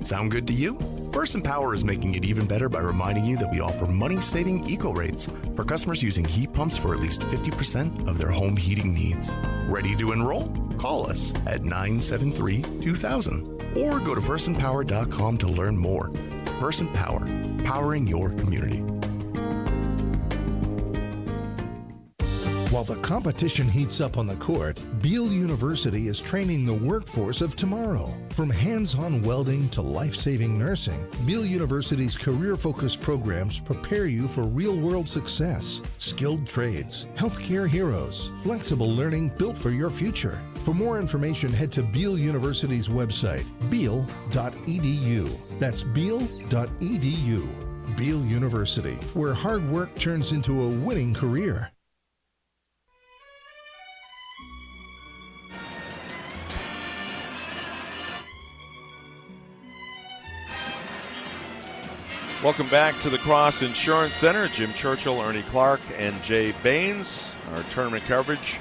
Sound good to you? Versant Power is making it even better by reminding you that we offer money-saving eco rates for customers using heat pumps for at least 50% of their home heating needs. Ready to enroll? Call us at 973-2000 or go to versantpower.com to learn more. Versant Power, powering your community. While the competition heats up on the court, Beale University is training the workforce of tomorrow. From hands-on welding to life-saving nursing, Beale University's career-focused programs prepare you for real-world success. Skilled trades, healthcare heroes, flexible learning built for your future. For more information, head to Beale University's website, beale.edu. That's beale.edu. Beale University, where hard work turns into a winning career. Welcome back to the Cross Insurance Center. Jim Churchill, Ernie Clark, and Jay Baines. Our tournament coverage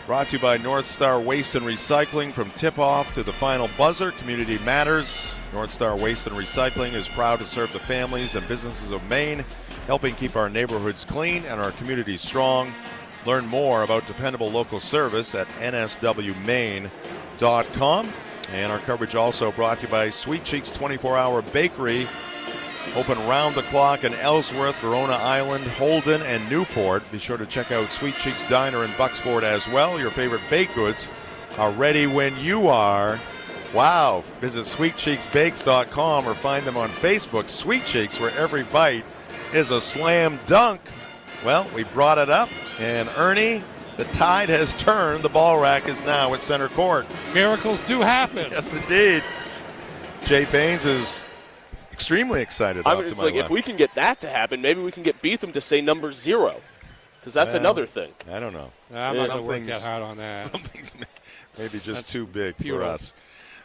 brought to you by North Star Waste and Recycling. From tip-off to the final buzzer, community matters. North Star Waste and Recycling is proud to serve the families and businesses of Maine, helping keep our neighborhoods clean and our communities strong. Learn more about dependable local service at nswmaine.com. And our coverage also brought to you by Sweet Cheeks 24-Hour Bakery. Open round the clock in Ellsworth, Verona Island, Holden, and Newport. Be sure to check out Sweet Cheeks Diner in Bucksport as well. Your favorite baked goods are ready when you are. Wow. Visit sweetcheeksbakes.com or find them on Facebook. Sweet Cheeks, where every bite is a slam dunk. Well, we brought it up, and Ernie, the tide has turned. The ball rack is now at center court. Miracles do happen. Yes, indeed. Jay Baines is extremely excited. It's like if we can get that to happen, maybe we can get Beetham to say number 0, because that's another thing. I don't know. I'm not going to work that hard on that. Something's maybe just too big for us.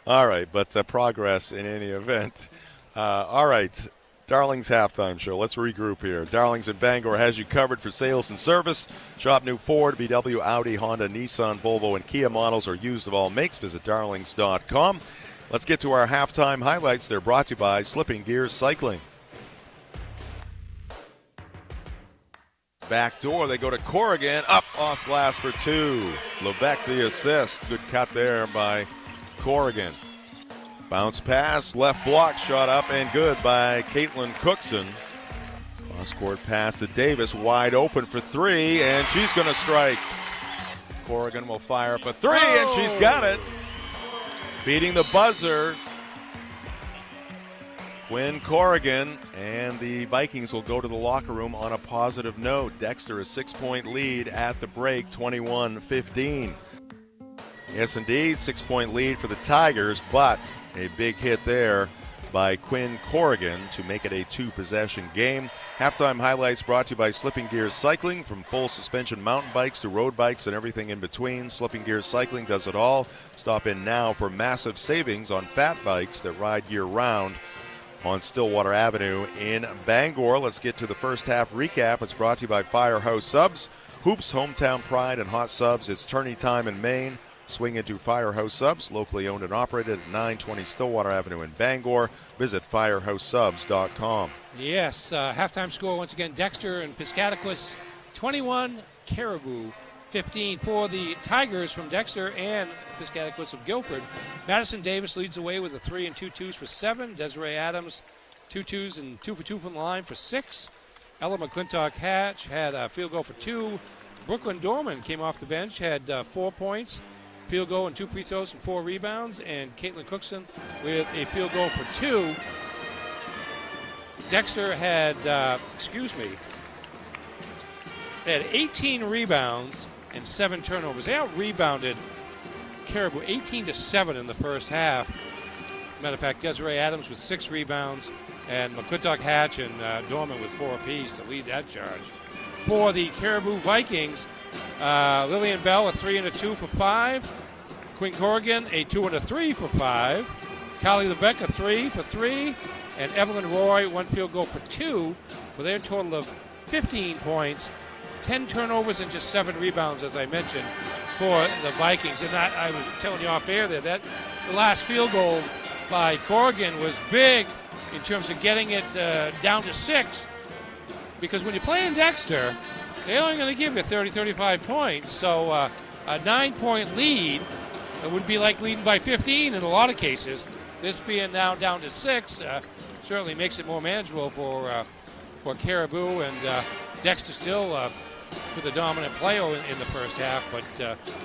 All right, but progress in any event. All right, Darling's halftime show. Let's regroup here. Darling's in Bangor has you covered for sales and service. Shop new Ford, VW, Audi, Honda, Nissan, Volvo, and Kia models are used of all makes. Visit darlings.com. Let's get to our halftime highlights. They're brought to you by Slipping Gears Cycling. Back door, they go to Corrigan, up off glass for 2. Levesque the assist. Good cut there by Corrigan. Bounce pass, left block, shot up and good by Caitlin Cookson Cross-court pass to Davis, wide open for three, and she's going to strike. Corrigan will fire up a three, and she's got it. Beating the buzzer, Quinn Corrigan, and the Vikings will go to the locker room on a positive note. Dexter a 6-point lead at the break, 21-15. Yes, indeed, 6-point lead for the Tigers, but a big hit there by Quinn Corrigan to make it a 2-possession game. Halftime highlights brought to you by Slipping Gears Cycling. From full suspension mountain bikes to road bikes and everything in between, Slipping Gears Cycling does it all. Stop in now for massive savings on fat bikes that ride year-round on Stillwater Avenue in Bangor. Let's get to the first half recap. It's brought to you by Firehouse Subs. Hoops, hometown pride, and hot subs. It's tourney time in Maine. Swing into Firehouse Subs, locally owned and operated at 920 Stillwater Avenue in Bangor. Visit firehousesubs.com. Yes, halftime score once again, Dexter and Piscataquis 21, Caribou 15 for the Tigers from Dexter and Piscataquis of Guilford. Madison Davis leads the way with a 3 and 2 twos for 7. Desiree Adams 2 twos and 2 for 2 from the line for 6. Ella McClintock Hatch had a field goal for 2. Brooklyn Dorman came off the bench, had 4 points, field goal and 2 free throws and 4 rebounds, and Caitlin Cookson with a field goal for 2. Dexter had, had 18 rebounds and 7 turnovers. They out-rebounded Caribou 18-7 in the first half. Matter of fact, Desiree Adams with 6 rebounds, and McClintock Hatch and Dorman with 4 apiece to lead that charge. For the Caribou Vikings, Lillian Bell a 3 and a 2 for 5. Quinn Corrigan a 2 and a 3 for 5. Callie Levesque a 3 for 3. And Evelyn Roy 1 field goal for 2 for their total of 15 points, 10 turnovers and just 7 rebounds, as I mentioned, for the Vikings. And I was telling you off air there that the last field goal by Corrigan was big in terms of getting it down to 6. Because when you play in Dexter, they're only going to give you 30, 35 points. So a 9-point lead, it would be like leading by 15 in a lot of cases. This being now down to 6 certainly makes it more manageable for Caribou, and Dexter still with a dominant play in the first half, but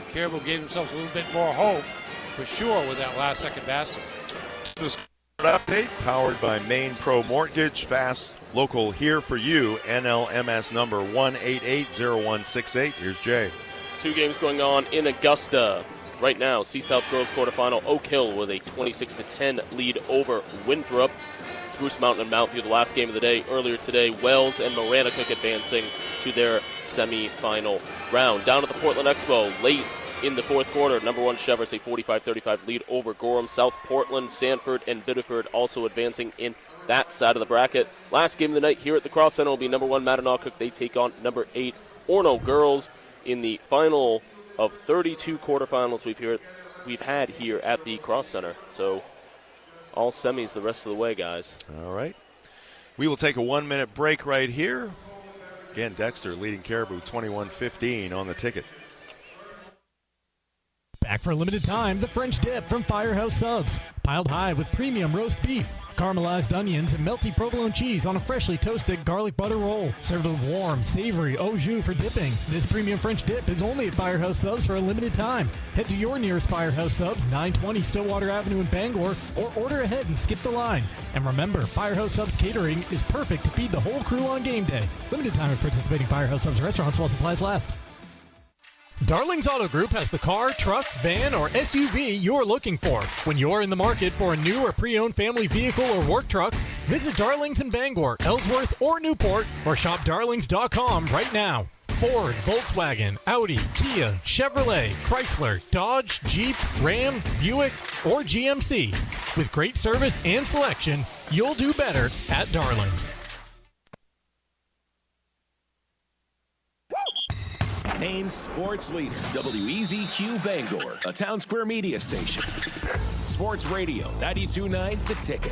Caribou gave themselves a little bit more hope for sure with that last second basket. This update powered by Maine Pro Mortgage, fast, local, here for you. NLMS number 1880168. Here's Jay. 2 games going on in Augusta right now. Sea-South Girls quarterfinal, Oak Hill with a 26-10 lead over Winthrop. Spruce Mountain and Mountview, the last game of the day earlier today. Wells and Maranacook advancing to their semifinal round. Down at the Portland Expo, late in the fourth quarter, number 1 Chevrolet a 45-35 lead over Gorham. South Portland, Sanford, and Biddeford also advancing in that side of the bracket. Last game of the night here at the Cross Center will be number 1 Mattanock. They take on number 8 Orono Girls in the final of 32 quarterfinals we've had here at the Cross Center. So all semis the rest of the way, guys. All right. We will take a 1-minute break right here. Again, Dexter leading Caribou 21-15 on the ticket. Back for a limited time, the French dip from Firehouse Subs. Piled high with premium roast beef, caramelized onions, and melty provolone cheese on a freshly toasted garlic butter roll. Served with warm, savory au jus for dipping. This premium French dip is only at Firehouse Subs for a limited time. Head to your nearest Firehouse Subs, 920 Stillwater Avenue in Bangor, or order ahead and skip the line. And remember, Firehouse Subs catering is perfect to feed the whole crew on game day. Limited time at participating Firehouse Subs restaurants while supplies last. Darling's Auto Group has the car, truck, van, or SUV you're looking for. When you're in the market for a new or pre-owned family vehicle or work truck, visit Darling's in Bangor, Ellsworth, or Newport, or shop darlings.com right now. Ford, Volkswagen, Audi, Kia, Chevrolet, Chrysler, Dodge, Jeep, Ram, Buick, or GMC. With great service and selection, you'll do better at Darling's. Maine's sports leader, WEZQ Bangor, a Town Square media station. Sports Radio 92.9 The Ticket.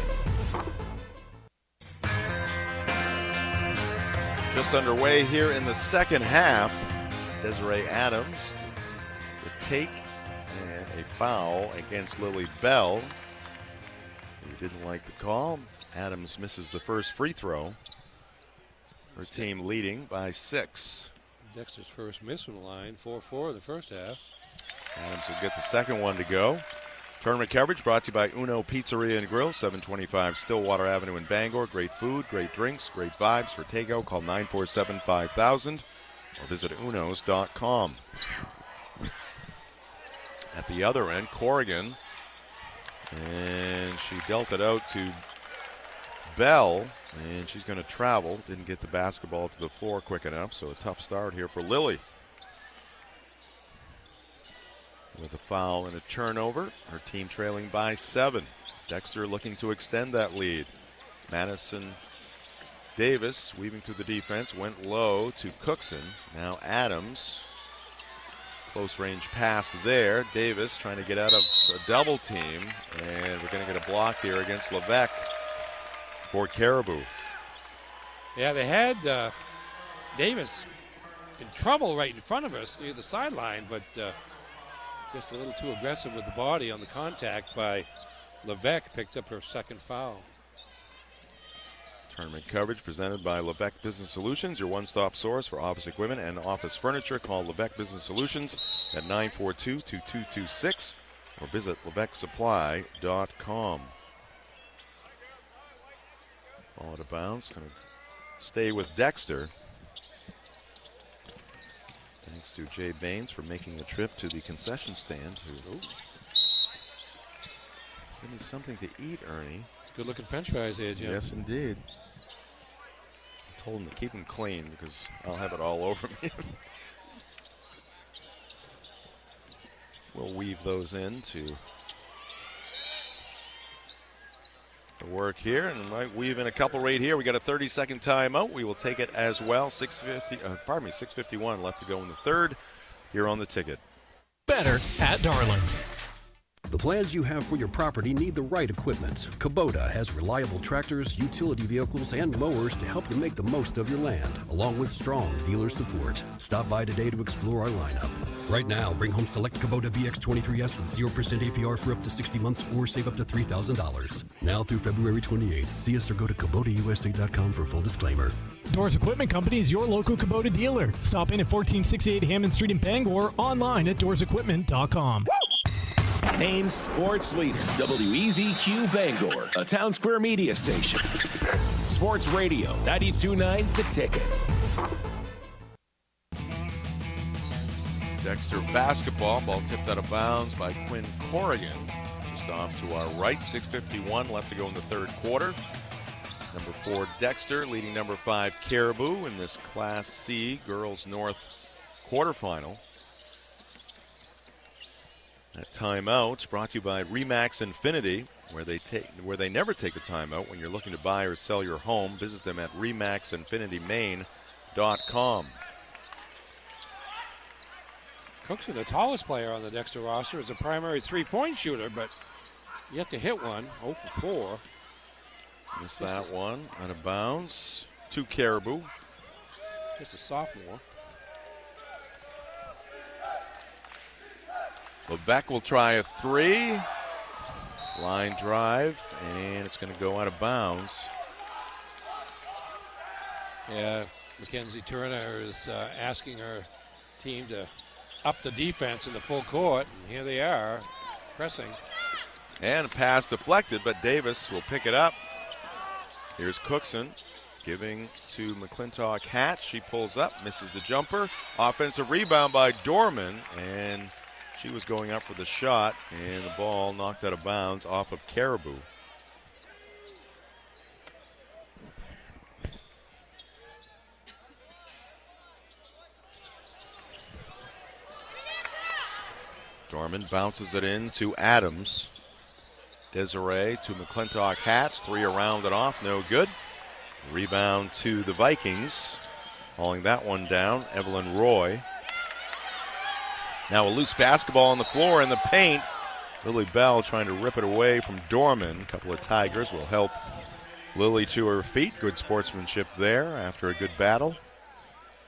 Just underway here in the second half. Desiree Adams, the take and a foul against Lily Bell. Who didn't like the call. Adams misses the first free throw. Her team leading by 6. Dexter's first miss from the line, 4-4 in the first half. Adams will get the second one to go. Tournament coverage brought to you by Uno Pizzeria and Grill, 725 Stillwater Avenue in Bangor. Great food, great drinks, great vibes for takeout. Call 947-5000 or visit unos.com. At the other end, Corrigan, and she dealt it out to Bell, and she's going to travel. Didn't get the basketball to the floor quick enough, so a tough start here for Lily. With a foul and a turnover, her team trailing by 7. Dexter looking to extend that lead. Madison Davis weaving through the defense, went low to Cookson. Now Adams, close range pass there. Davis trying to get out of a double team, and we're going to get a block here against Levesque for Caribou. Yeah, they had Davis in trouble right in front of us near the sideline, but just a little too aggressive with the body on the contact by Levesque. Picked up her second foul. Tournament coverage presented by Levesque Business Solutions, your one-stop source for office equipment and office furniture. Call Levesque Business Solutions at 942-2226 or visit LevesqueSupply.com. Ball out of bounds. Going to stay with Dexter. Thanks to Jay Baines for making the trip to the concession stand. Give me something to eat, Ernie. Good looking French fries here, Jim. Yes, indeed. I told him to keep them clean because I'll have it all over me. We'll weave those into the work here, and might weave in a couple right here. We got a 30-second timeout. We will take it as well. 6:51 left to go in the third here on the ticket. Better at Darling's. The plans you have for your property need the right equipment. Kubota has reliable tractors, utility vehicles, and mowers to help you make the most of your land, along with strong dealer support. Stop by today to explore our lineup. Right now, bring home select Kubota BX23S with 0% APR for up to 60 months or save up to $3,000. Now through February 28th. See us or go to KubotaUSA.com for full disclaimer. Doors Equipment Company is your local Kubota dealer. Stop in at 1468 Hammond Street in Bangor, online at doorsequipment.com. Maine sports leader, WEZQ Bangor, a Town Square media station. Sports Radio, 92.9 The Ticket. Dexter basketball, ball tipped out of bounds by Quinn Corrigan. Just off to our right, 6:51 left to go in the third quarter. Number 4, Dexter, leading number 5, Caribou in this Class C Girls North quarterfinal. That timeout brought to you by Remax Infinity, where they never take a timeout when you're looking to buy or sell your home. Visit them at remaxinfinitymaine.com. Cookson, the tallest player on the Dexter roster, is a primary three-point shooter, but yet to hit one. 0 for 4. Missed that one out of bounds to Caribou. Just a sophomore. Levesque will try a 3. Line drive, and it's going to go out of bounds. Yeah, Mackenzie Turner is asking her team to up the defense in the full court, and here they are, pressing. And a pass deflected, but Davis will pick it up. Here's Cookson giving to McClintock Hatch. She pulls up, misses the jumper. Offensive rebound by Dorman, and she was going up for the shot, and the ball knocked out of bounds off of Caribou. Dorman bounces it in to Adams. Desiree to McClintock Hatch. 3 around and off, no good. Rebound to the Vikings. Hauling that one down, Evelyn Roy. Now a loose basketball on the floor in the paint. Lily Bell trying to rip it away from Dorman. A couple of Tigers will help Lily to her feet. Good sportsmanship there after a good battle.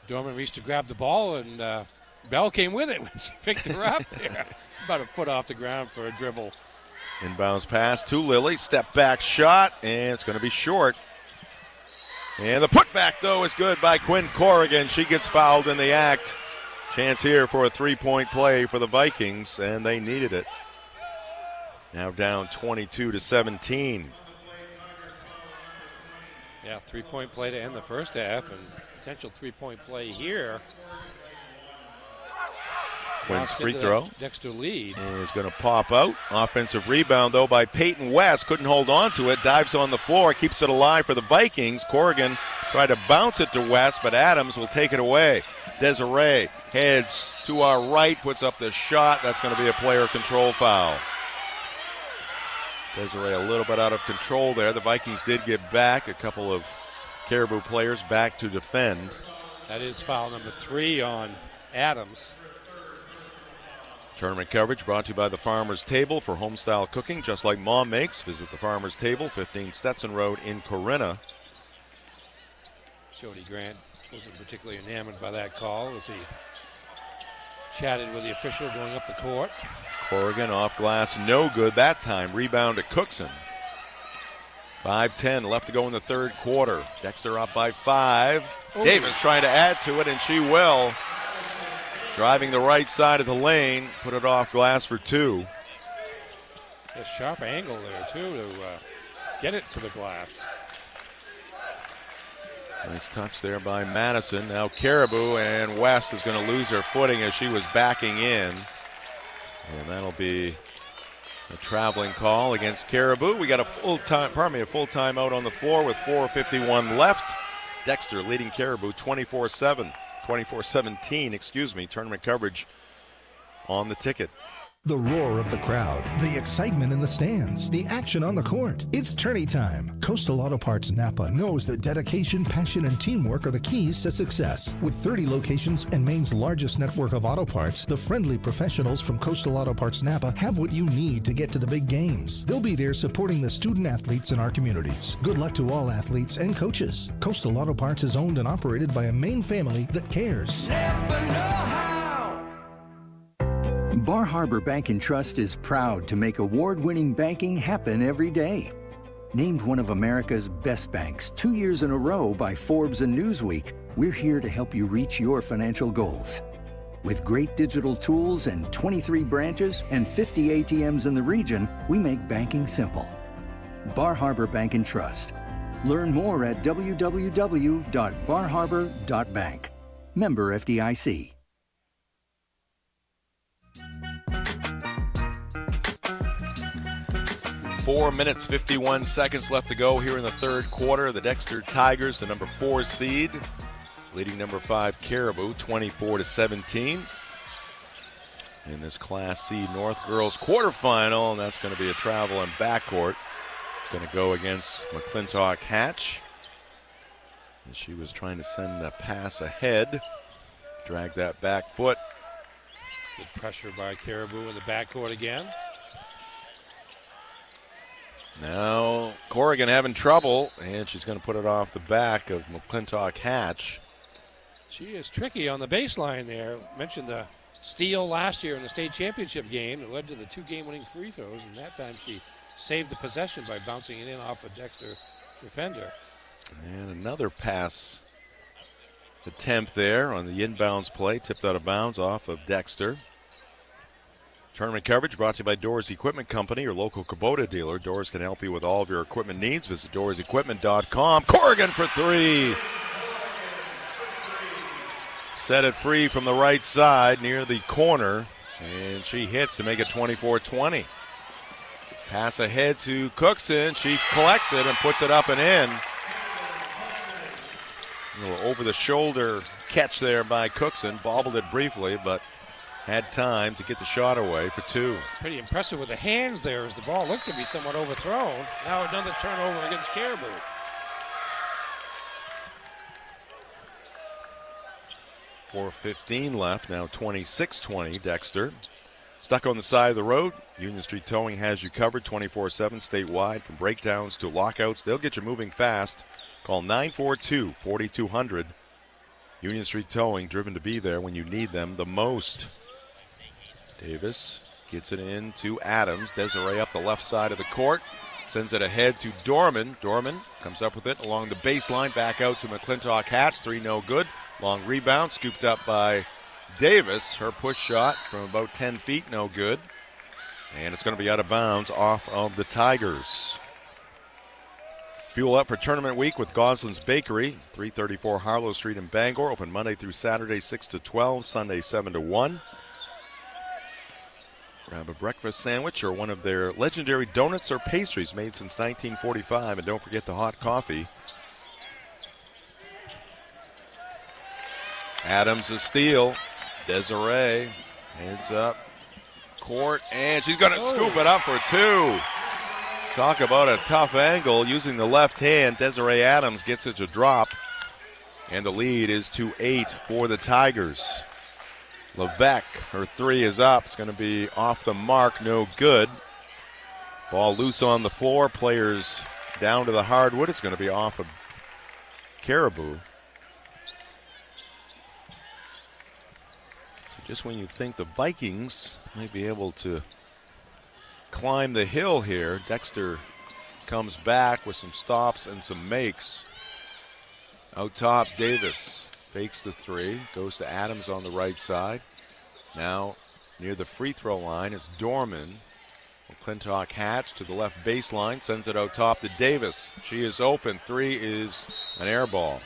Dorman reached to grab the ball, and Bell came with it when she picked her up there. About a foot off the ground for a dribble. Inbounds pass to Lily. Step back shot, and it's going to be short. And the putback, though, is good by Quinn Corrigan. She gets fouled in the act. Chance here for a three-point play for the Vikings, and they needed it. Now down 22-17. Yeah, three-point play to end the first half, and potential three-point play here. Quinn's free throw Dexter lead is going to pop out. Offensive rebound, though, by Peyton West. Couldn't hold on to it. Dives on the floor, keeps it alive for the Vikings. Corrigan tried to bounce it to West, but Adams will take it away. Desiree heads to our right, puts up the shot. That's going to be a player control foul. Desiree a little bit out of control there. The Vikings did get back. A couple of Caribou players back to defend. That is foul number 3 on Adams. Tournament coverage brought to you by the Farmer's Table for home-style cooking, just like Mom makes. Visit the Farmer's Table, 15 Stetson Road in Corinna. Jody Grant wasn't particularly enamored by that call as he chatted with the official going up the court. Corrigan off glass, no good that time. Rebound to Cookson. 5:10 left to go in the third quarter. Dexter up by 5. Oh. Davis trying to add to it, and she will. Driving the right side of the lane, put it off glass for 2. A sharp angle there, too, to get it to the glass. Nice touch there by Madison. Now Caribou, and West is going to lose her footing as she was backing in. And that'll be a traveling call against Caribou. We got a full timeout on the floor with 4:51 left. Dexter leading Caribou 24-17, Tournament coverage on the ticket. The roar of the crowd, the excitement in the stands, the action on the court. It's tourney time. Coastal Auto Parts Napa knows that dedication, passion, and teamwork are the keys to success. With 30 locations and Maine's largest network of auto parts, the friendly professionals from Coastal Auto Parts Napa have what you need to get to the big games. They'll be there supporting the student athletes in our communities. Good luck to all athletes and coaches. Coastal Auto Parts is owned and operated by a Maine family that cares. Bar Harbor Bank and Trust is proud to make award-winning banking happen every day. Named one of America's best banks 2 years in a row by Forbes and Newsweek, we're here to help you reach your financial goals. With great digital tools and 23 branches and 50 ATMs in the region, we make banking simple. Bar Harbor Bank and Trust. Learn more at www.barharbor.bank. Member FDIC. 4 minutes, 51 seconds left to go here in the third quarter. The Dexter Tigers, the number 4 seed, leading number 5 Caribou 24-17. In this Class C North Girls quarterfinal, and that's going to be a travel and backcourt. It's going to go against McClintock Hatch. And she was trying to send a pass ahead, drag that back foot. Good pressure by Caribou in the backcourt again. Now Corrigan having trouble, and she's going to put it off the back of McClintock Hatch. She is tricky on the baseline there. Mentioned the steal last year in the state championship game. It led to the 2 game-winning free throws, and that time she saved the possession by bouncing it in off a Dexter defender. And another pass attempt there on the inbounds play, tipped out of bounds off of Dexter. Tournament coverage brought to you by Doors Equipment Company, your local Kubota dealer. Doors can help you with all of your equipment needs. Visit doorsequipment.com. Corrigan for 3. Set it free from the right side near the corner, and she hits to make it 24-20. Pass ahead to Cookson. She collects it and puts it up and in. A little over-the-shoulder catch there by Cookson. Bobbled it briefly, but had time to get the shot away for 2. Pretty impressive with the hands there as the ball looked to be somewhat overthrown. Now another turnover against Caribou. .4:15 left, now 26-20 Dexter. Stuck on the side of the road, Union Street Towing has you covered 24/7 statewide. From breakdowns to lockouts, they'll get you moving fast. Call 942-4200. Union Street Towing, driven to be there when you need them the most. Davis gets it in to Adams. Desiree up the left side of the court. Sends it ahead to Dorman. Dorman comes up with it along the baseline. Back out to McClintock Hatch. 3 no good. Long rebound scooped up by Davis. Her push shot from about 10 feet, no good. And it's going to be out of bounds off of the Tigers. Fuel up for tournament week with Goslin's Bakery, 334 Harlow Street in Bangor. Open Monday through Saturday, 6 to 12, Sunday, 7 to 1. Grab a breakfast sandwich or one of their legendary donuts or pastries made since 1945. And don't forget the hot coffee. Adams a steal. Desiree heads up court, and she's going to scoop it up for 2. Talk about a tough angle using the left hand. Desiree Adams gets it to drop, and the lead is to 8 for the Tigers. Levesque, her 3 is up. It's going to be off the mark, no good. Ball loose on the floor. Players down to the hardwood. It's going to be off of Caribou. So just when you think the Vikings may be able to climb the hill here, Dexter comes back with some stops and some makes. Out top, Davis fakes the 3, goes to Adams on the right side. Now near the free throw line is Dorman. McClintock Hatch to the left baseline, sends it out top to Davis. She is open. 3 is an air ball.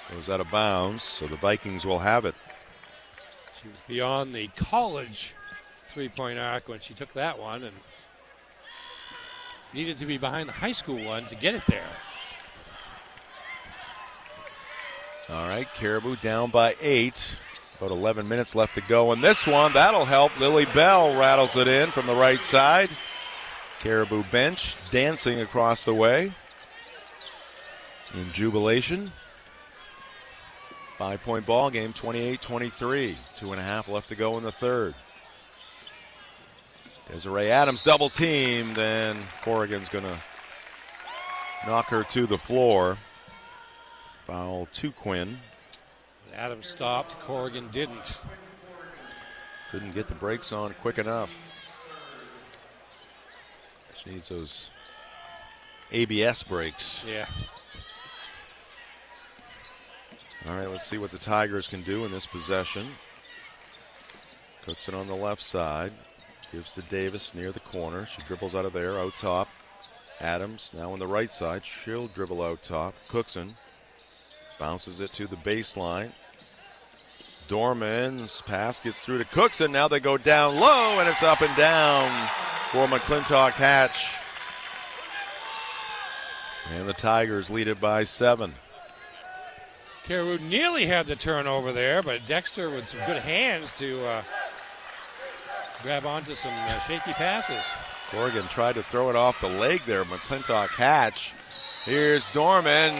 Goes out of bounds, so the Vikings will have it. She was beyond the college three-point arc when she took that one, and needed to be behind the high school one to get it there. All right, Caribou down by 8. About 11 minutes left to go in this one. That'll help. Lily Bell rattles it in from the right side. Caribou bench dancing across the way in jubilation. 5-point ball game, 28-23. 2.5 left to go in the third. Desiree Adams double teamed, and Corrigan's going to knock her to the floor. Foul to Quinn. Adams stopped, Corrigan didn't. Couldn't get the brakes on quick enough. She needs those ABS brakes. Yeah. All right, let's see what the Tigers can do in this possession. Puts it on the left side. Gives to Davis near the corner. She dribbles out of there, out top. Adams now on the right side. She'll dribble out top. Cookson bounces it to the baseline. Dorman's pass gets through to Cookson. Now they go down low, and it's up and down for McClintock Hatch. And the Tigers lead it by 7. Caribou nearly had the turnover there, but Dexter with some good hands to grab onto some shaky passes. Corrigan tried to throw it off the leg there. McClintock Hatch. Here's Dorman.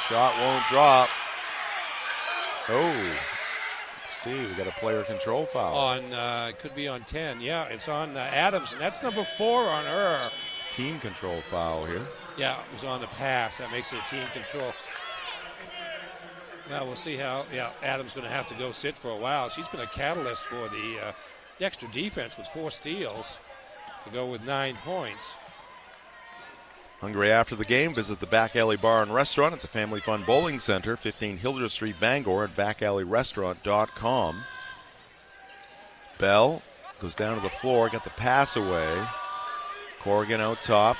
Shot won't drop. Oh. Let's see, we got a player control foul. On could be on 10. Yeah, it's on Adams, and that's number 4 on her. Team control foul here. Yeah, it was on the pass. That makes it a team control. Now we'll see how. Yeah, Adams going to have to go sit for a while. She's been a catalyst for the Dexter defense with 4 steals to go with 9 points. Hungry after the game? Visit the Back Alley Bar and Restaurant at the Family Fun Bowling Center, 15 Hildreth Street, Bangor, at backalley.restaurant.com. Bell goes down to the floor, got the pass away. Corrigan out top.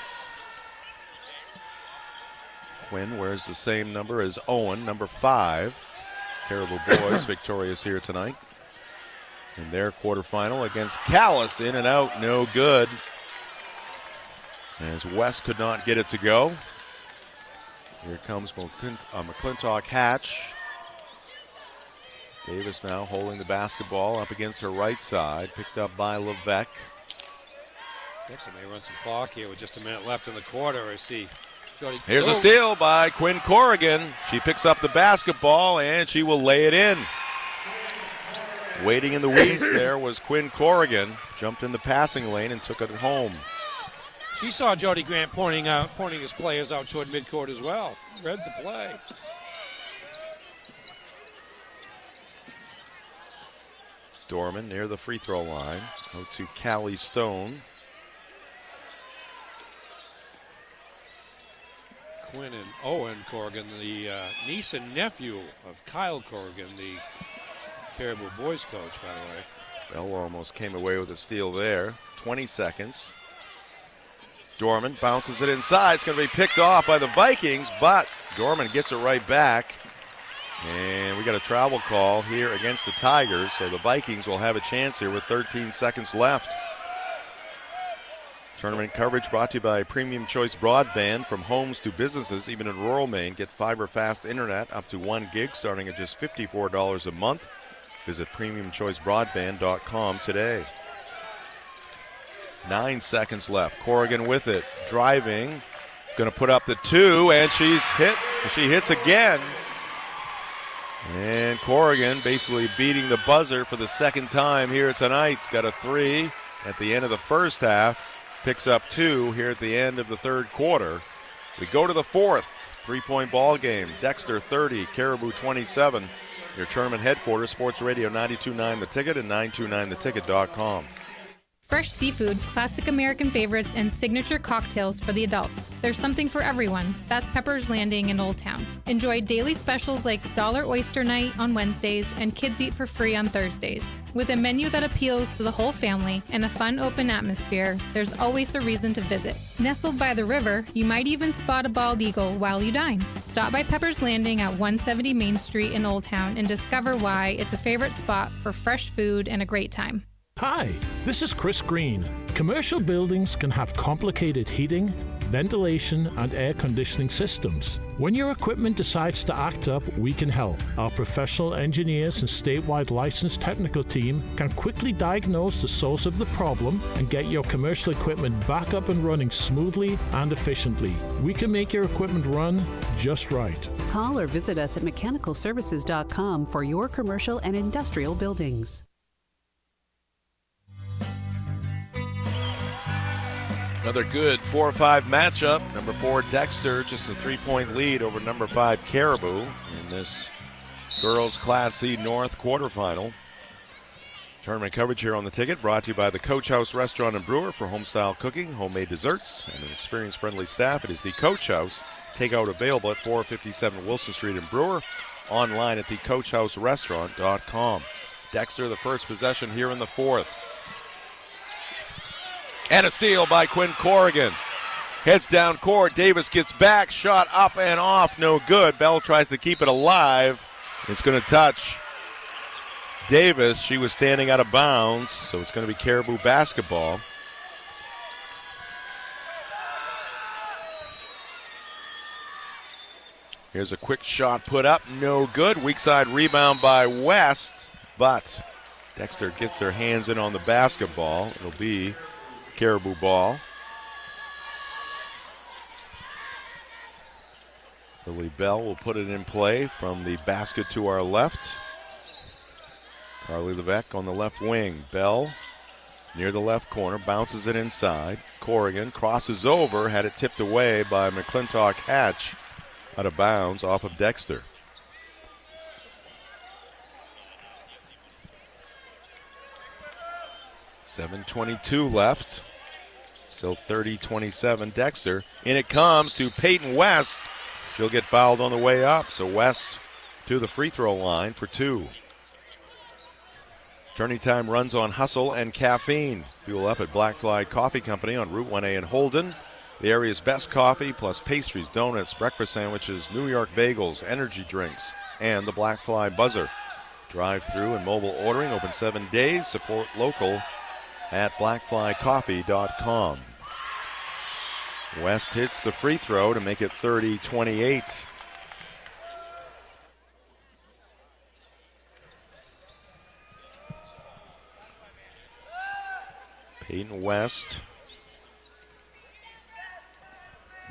Quinn wears the same number as Owen, number 5. Caribou boys victorious here tonight in their quarterfinal against Callis. In and out, no good. As West could not get it to go. Here comes McClintock Hatch. Davis now holding the basketball up against her right side, picked up by Levesque. Dexter may run some clock here with just a minute left in the quarter. I see. Here's a steal by Quinn Corrigan. She picks up the basketball and she will lay it in. Waiting in the weeds there was Quinn Corrigan. Jumped in the passing lane and took it home. She saw Jody Grant pointing his players out toward midcourt as well. Read the play. Dorman near the free throw line. Out to Callie Stone. Quinn and Owen Corrigan, the niece and nephew of Kyle Corrigan, the Caribou boys coach, by the way. Bell almost came away with a steal there. 20 seconds. Dorman bounces it inside. It's going to be picked off by the Vikings, but Dorman gets it right back. And we got a travel call here against the Tigers, so the Vikings will have a chance here with 13 seconds left. Tournament coverage brought to you by Premium Choice Broadband. From homes to businesses, even in rural Maine, get fiber fast internet up to 1 gig starting at just $54 a month. Visit PremiumChoiceBroadband.com today. 9 seconds left. Corrigan with it, driving, going to put up the 2, and she's hit. She hits again. And Corrigan basically beating the buzzer for the second time here tonight. Got a 3 at the end of the first half. Picks up 2 here at the end of the third quarter. We go to the fourth. 3-point ball game. Dexter 30, Caribou 27. Your tournament headquarters, Sports Radio 92.9 The Ticket and 929theticket.com. Fresh seafood, classic American favorites, and signature cocktails for the adults. There's something for everyone. That's Pepper's Landing in Old Town. Enjoy daily specials like Dollar Oyster Night on Wednesdays and Kids Eat for Free on Thursdays. With a menu that appeals to the whole family and a fun, open atmosphere, there's always a reason to visit. Nestled by the river, you might even spot a bald eagle while you dine. Stop by Pepper's Landing at 170 Main Street in Old Town and discover why it's a favorite spot for fresh food and a great time. Hi, this is Chris Green. Commercial buildings can have complicated heating, ventilation, and air conditioning systems. When your equipment decides to act up, we can help. Our professional engineers and statewide licensed technical team can quickly diagnose the source of the problem and get your commercial equipment back up and running smoothly and efficiently. We can make your equipment run just right. Call or visit us at mechanicalservices.com for your commercial and industrial buildings. Another good 4-5 matchup. Number 4, Dexter, just a 3-point lead over number 5, Caribou in this girls Class C North quarterfinal. Tournament coverage here on The Ticket brought to you by the Coach House Restaurant and Brewer for home-style cooking, homemade desserts, and an experienced-friendly staff. It is the Coach House. Takeout available at 457 Wilson Street in Brewer. Online at thecoachhouserestaurant.com. Dexter, the first possession here in the fourth. And a steal by Quinn Corrigan. Heads down court. Davis gets back. Shot up and off. No good. Bell tries to keep it alive. It's going to touch Davis. She was standing out of bounds, so it's going to be Caribou basketball. Here's a quick shot put up. No good. Weak side rebound by West, but Dexter gets their hands in on the basketball. It'll be Caribou ball. Billy Bell will put it in play from the basket to our left. Carly Levesque on the left wing. Bell near the left corner, bounces it inside. Corrigan crosses over, had it tipped away by McClintock Hatch out of bounds off of Dexter. .7:22 left. Still 30-27 Dexter. In it comes to Peyton West. She'll get fouled on the way up. So West to the free throw line for 2. Turning time runs on hustle and caffeine. Fuel up at Blackfly Coffee Company on Route 1A in Holden. The area's best coffee plus pastries, donuts, breakfast sandwiches, New York bagels, energy drinks, and the Blackfly Buzzer. Drive-through and mobile ordering open 7 days. Support local at blackflycoffee.com. West hits the free throw to make it 30-28. Peyton West,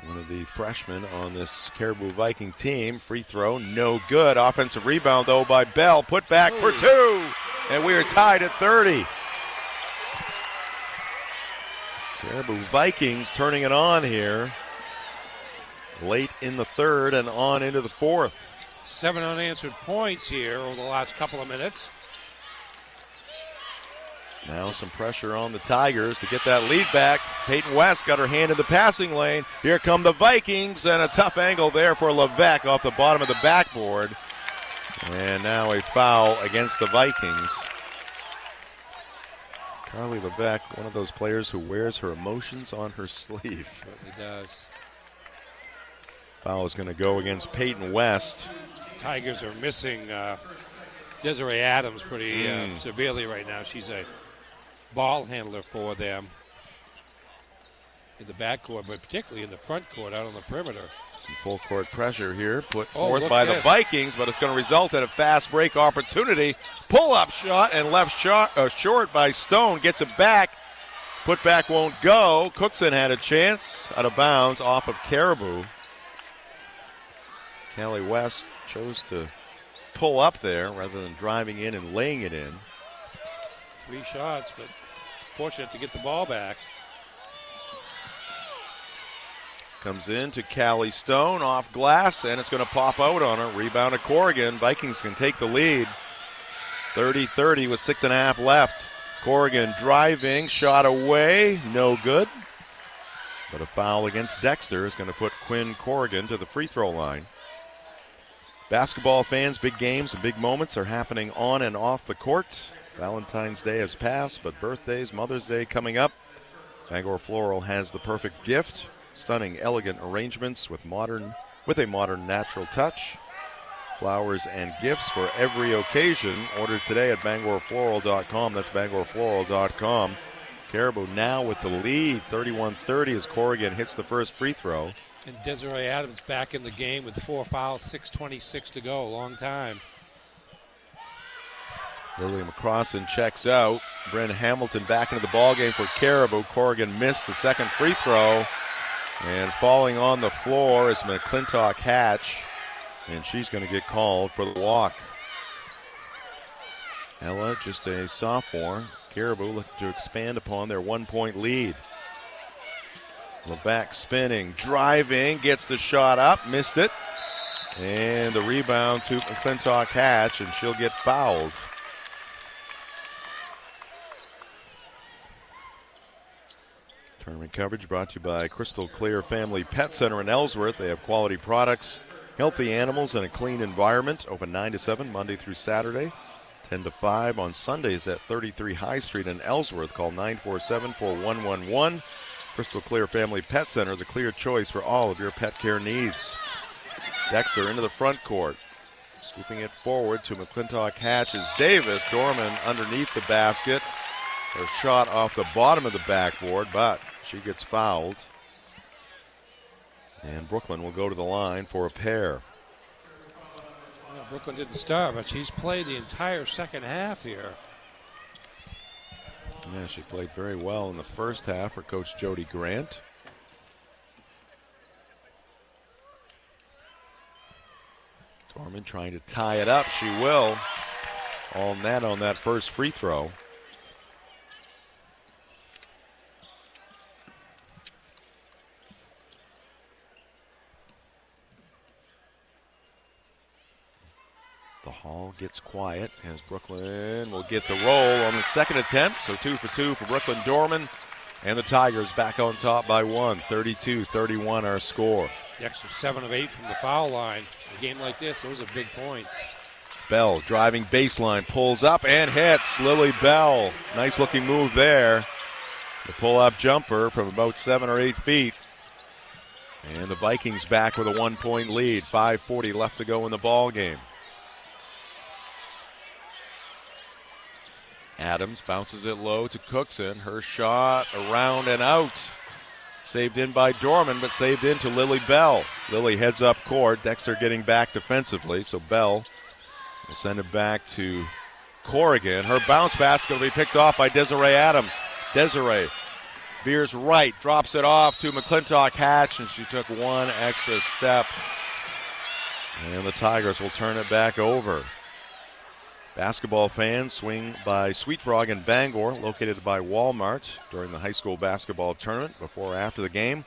one of the freshmen on this Caribou Viking team. Free throw, no good. Offensive rebound, though, by Bell. Put back for 2. And we are tied at 30. Caribou Vikings turning it on here late in the third and on into the fourth. 7 unanswered points here over the last couple of minutes. Now some pressure on the Tigers to get that lead back. Peyton West got her hand in the passing lane. Here come the Vikings, and a tough angle there for Levesque off the bottom of the backboard. And now a foul against the Vikings. Carly Levesque, one of those players who wears her emotions on her sleeve. Certainly does. Foul is going to go against Peyton West. Tigers are missing Desiree Adams pretty severely right now. She's a ball handler for them in the backcourt, but particularly in the front court out on the perimeter. Some full court pressure here put forth by this. the Vikings, but it's going to result in a fast break opportunity. Pull-up shot and left shot short by Stone. Gets it back. Put back won't go. Cookson had a chance out of bounds off of Caribou. Callie West chose to pull up there rather than driving in and laying it in. 3 shots, but fortunate to get the ball back. Comes in to Callie Stone off glass, and it's going to pop out on her. Rebound to Corrigan. Vikings can take the lead. 30-30 with 6.5 left. Corrigan driving, shot away, no good. But a foul against Dexter is going to put Quinn Corrigan to the free throw line. Basketball fans, big games and big moments are happening on and off the court. Valentine's Day has passed, but birthdays, Mother's Day coming up. Bangor Floral has the perfect gift. Stunning, elegant arrangements with a modern natural touch. Flowers and gifts for every occasion. Order today at bangorfloral.com. That's bangorfloral.com. Caribou now with the lead, 31-30 as Corrigan hits the first free throw. And Desiree Adams back in the game with 4 fouls, 6:26 to go. Long time. Lily McCrossan checks out. Bryn Hamilton back into the ballgame for Caribou. Corrigan missed the second free throw. And falling on the floor is McClintock Hatch. And she's going to get called for the walk. Ella, just a sophomore. Caribou looking to expand upon their 1-point lead. Levesque spinning, driving, gets the shot up, missed it. And the rebound to McClintock Hatch, and she'll get fouled. Tournament coverage brought to you by Crystal Clear Family Pet Center in Ellsworth. They have quality products, healthy animals, and a clean environment. Open 9 to 7 Monday through Saturday, 10 to 5 on Sundays at 33 High Street in Ellsworth. Call 947-4111. Crystal Clear Family Pet Center, the clear choice for all of your pet care needs. Dexter into the front court. Scooping it forward to McClintock Hatch is Davis. Dorman underneath the basket. Her shot off the bottom of the backboard, but she gets fouled. And Brooklyn will go to the line for a pair. Well, Brooklyn didn't start, but she's played the entire second half here. Yeah, she played very well in the first half for Coach Jody Grant. Dorman trying to tie it up. She will. All net on that first free throw. The Hall gets quiet as Brooklyn will get the roll on the second attempt. So 2 for 2 for Brooklyn Dorman. And the Tigers back on top by 1. 32-31 our score. Dexter 7 of 8 from the foul line. A game like this, those are big points. Bell driving baseline, pulls up and hits. Lily Bell, nice looking move there. The pull-up jumper from about 7 or 8 feet. And the Vikings back with a 1-point lead. 5:40 left to go in the ball game. Adams bounces it low to Cookson. Her shot around and out. Saved in by Dorman, but saved in to Lily Bell. Lily heads up court. Dexter getting back defensively, so Bell will send it back to Corrigan. Her bounce basket will be picked off by Desiree Adams. Desiree veers right, drops it off to McClintock Hatch, and she took one extra step. And the Tigers will turn it back over. Basketball fans, swing by Sweet Frog in Bangor, located by Walmart during the high school basketball tournament. Before or after the game,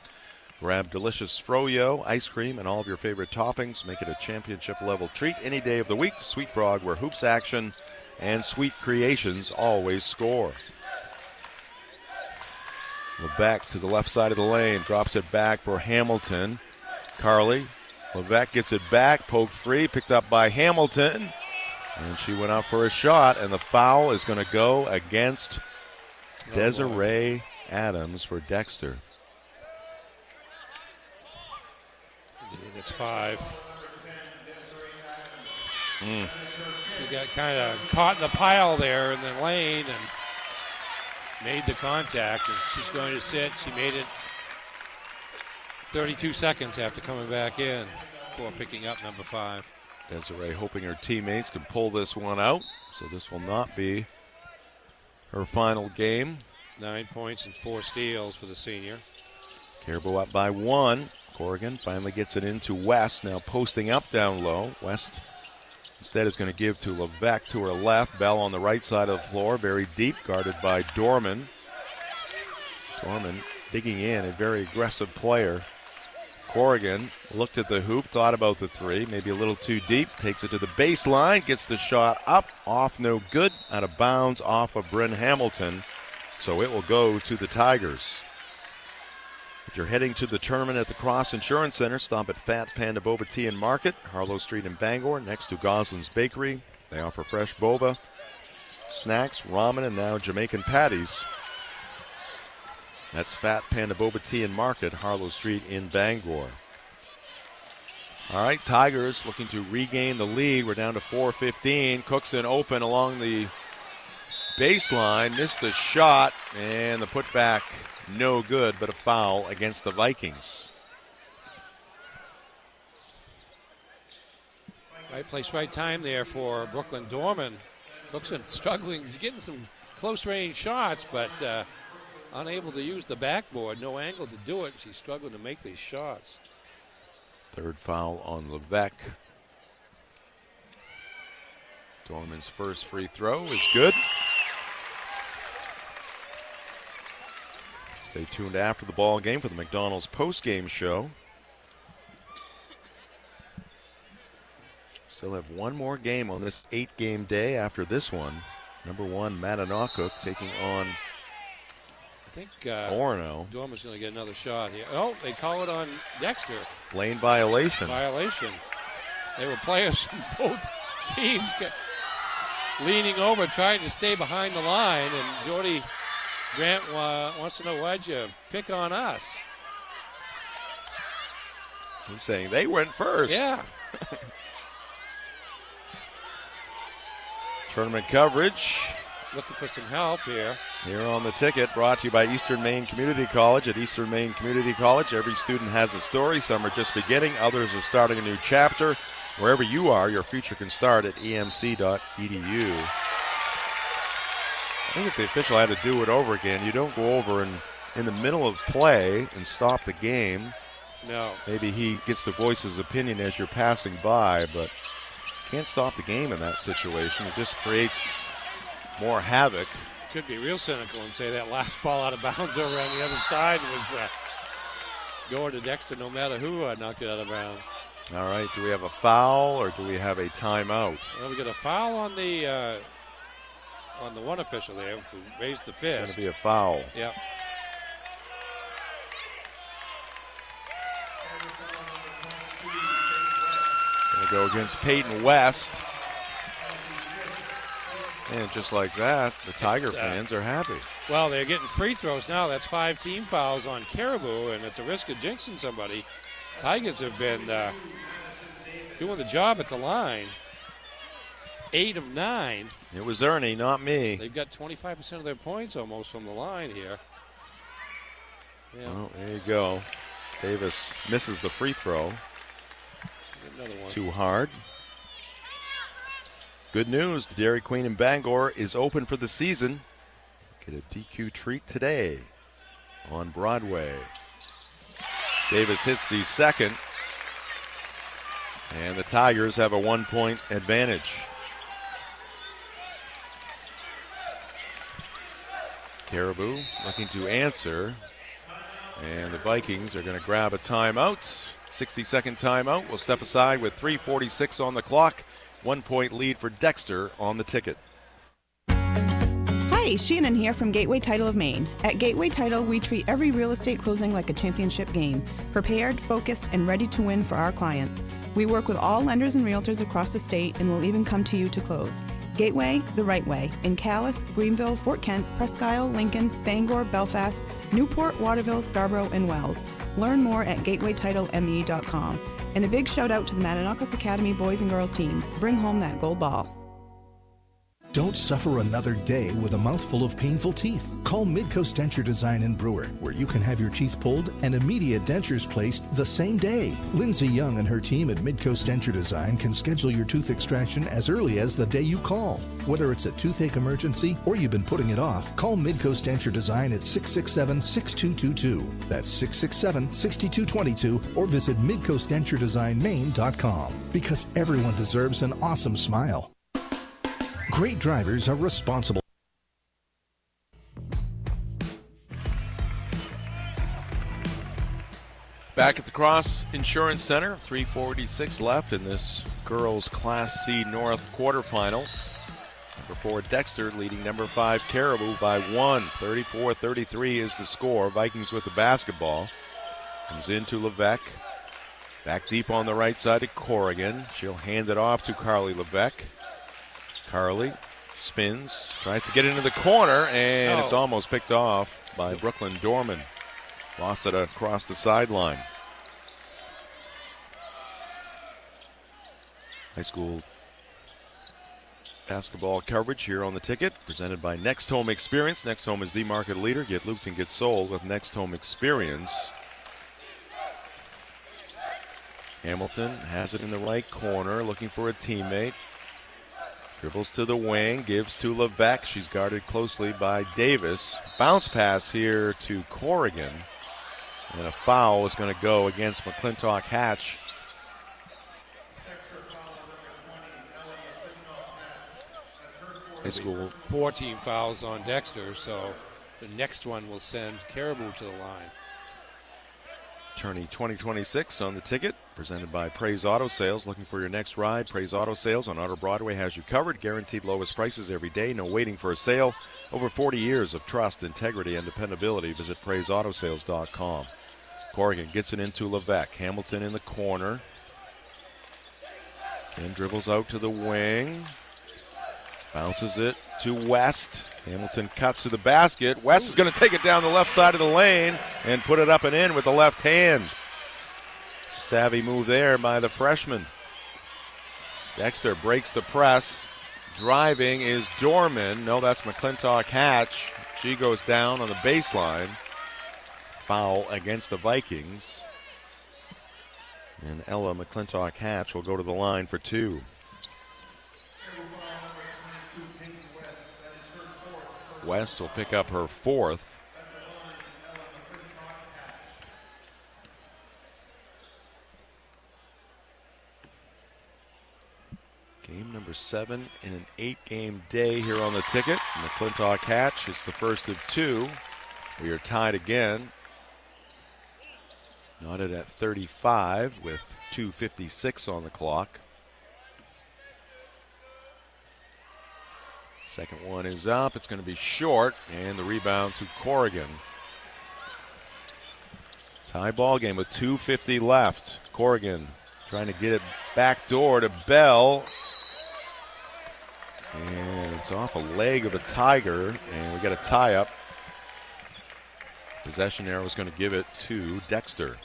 grab delicious froyo, ice cream, and all of your favorite toppings. Make it a championship-level treat any day of the week. Sweet Frog, where hoops action and sweet creations always score. Levesque to the left side of the lane, drops it back for Hamilton. Carly, Levesque gets it back, poked free, picked up by Hamilton. And she went out for a shot, and the foul is going to go against Desiree Adams for Dexter. It's 5. She got kind of caught in the pile there in the lane and made the contact, and she's going to sit. She made it 32 seconds after coming back in before picking up number 5. Desiree hoping her teammates can pull this one out, so this will not be her final game. 9 points and 4 steals for the senior. Caribou up by 1. Corrigan finally gets it into West, now posting up down low. West instead is going to give to Levesque to her left. Bell on the right side of the floor, very deep, guarded by Dorman. Dorman digging in, a very aggressive player. Corrigan looked at the hoop, thought about the 3, maybe a little too deep, takes it to the baseline, gets the shot up, off no good, out of bounds off of Bryn Hamilton. So it will go to the Tigers. If you're heading to the tournament at the Cross Insurance Center, stop at Fat Panda Boba Tea and Market, Harlow Street in Bangor, next to Goslin's Bakery. They offer fresh boba, snacks, ramen, and now Jamaican patties. That's Fat Panda Boba Tea and Market, Harlow Street in Bangor. All right, Tigers looking to regain the lead. We're down to 4:15. Cookson open along the baseline, missed the shot, and the putback no good, but a foul against the Vikings. Right place, right time there for Brooklyn Dorman. Cookson struggling, he's getting some close range shots, but unable to use the backboard, no angle to do it. She's struggling to make these shots. Third foul on Levesque. Dorman's first free throw is good. Stay tuned after the ball game for the McDonald's post-game show. Still have one more game on this 8-game day after this one. Number 1, Mattanocook taking on I think Orono. Dorman's going to get another shot here. Oh, they call it on Dexter. Lane violation. They were players from both teams leaning over, trying to stay behind the line, and Jordy Grant wants to know, why'd you pick on us? He's saying they went first. Yeah. Tournament coverage. Looking for some help here. Here on the ticket, brought to you by Eastern Maine Community College. At Eastern Maine Community College, every student has a story. Some are just beginning, others are starting a new chapter. Wherever you are, your future can start at emc.edu. I think if the official had to do it over again, you don't go over in the middle of play and stop the game. No. Maybe he gets to voice his opinion as you're passing by, but can't stop the game in that situation. It just creates more havoc. Could be real cynical and say that last ball out of bounds over on the other side was going to Dexter no matter who knocked it out of bounds. All right, do we have a foul or do we have a timeout? Well, we got a foul on the one official there who raised the fist. It's going to be a foul. Yep. Going to go against Peyton West. And just like that, the Tiger fans are happy. Well, they're getting free throws now. That's 5 team fouls on Caribou, and at the risk of jinxing somebody, Tigers have been doing the job at the line. 8 of 9. It was Ernie, not me. They've got 25% of their points almost from the line here. Yeah. Well, there you go. Davis misses the free throw. Another one. Too hard. Good news, the Dairy Queen in Bangor is open for the season. Get a DQ treat today on Broadway. Davis hits the second, and the Tigers have a 1-point advantage. Caribou looking to answer, and the Vikings are going to grab a timeout. 60-second timeout. We'll step aside with 3:46 on the clock. 1-point lead for Dexter on the ticket. Hi, Hi, Shannon here from Gateway Title of Maine. At Gateway Title, we treat every real estate closing like a championship game, prepared, focused, and ready to win for our clients. We work with all lenders and realtors across the state and will even come to you to close. Gateway, the right way, in Calais, Greenville, Fort Kent, Presque Isle, Lincoln, Bangor, Belfast, Newport, Waterville, Scarborough, and Wells. Learn more at gatewaytitleme.com. And a big shout out to the Mananock Academy boys and girls teams. Bring home that gold ball. Don't suffer another day with a mouthful of painful teeth. Call Midcoast Denture Design in Brewer, where you can have your teeth pulled and immediate dentures placed the same day. Lindsay Young and her team at Midcoast Denture Design can schedule your tooth extraction as early as the day you call. Whether it's a toothache emergency or you've been putting it off, call Midcoast Denture Design at 667-6222. That's 667-6222, or visit midcoastdenturedesignmaine.com. Because everyone deserves an awesome smile. Great drivers are responsible. Back at the Cross Insurance Center, 3:46 left in this girls Class C North quarterfinal. Number 4 Dexter leading number 5 Caribou by 1. 34-33 is the score. Vikings with the basketball. Comes into Levesque. Back deep on the right side to Corrigan. She'll hand it off to Carly Levesque. Carly spins, tries to get into the corner, and it's almost picked off by Brooklyn Dorman. Lost it across the sideline. High school basketball coverage here on the ticket, presented by Next Home Experience. Next Home is the market leader. Get looped and get sold with Next Home Experience. Hamilton has it in the right corner, looking for a teammate. Dribbles to the wing, gives to Levesque. She's guarded closely by Davis. Bounce pass here to Corrigan. And a foul is going to go against McClintock Hatch. High school 14 fouls on Dexter, so the next one will send Caribou to the line. Tourney 2026 on the ticket, presented by Praise Auto Sales. Looking for your next ride? Praise Auto Sales on Outer Broadway has you covered. Guaranteed lowest prices every day. No waiting for a sale. Over 40 years of trust, integrity, and dependability. Visit PraiseAutoSales.com. Corrigan gets it into Levesque. Hamilton in the corner. Ken dribbles out to the wing. Bounces it to West. Hamilton cuts to the basket. West is going to take it down the left side of the lane and put it up and in with the left hand. Savvy move there by the freshman. Dexter breaks the press. Driving is Dorman. No, that's McClintock Hatch. She goes down on the baseline. Foul against the Vikings. And Ella McClintock Hatch will go to the line for 2. West will pick up her 4th. Game number 7 in an 8-game day here on the ticket. McClintock Hatch is the first of 2. We are tied again. Knotted at 35 with 2:56 on the clock. Second one is up. It's going to be short, and the rebound to Corrigan. Tie ball game with 2:50 left. Corrigan trying to get it back door to Bell. And it's off a leg of a Tiger, and we got a tie up. Possession arrow is going to give it to Dexter.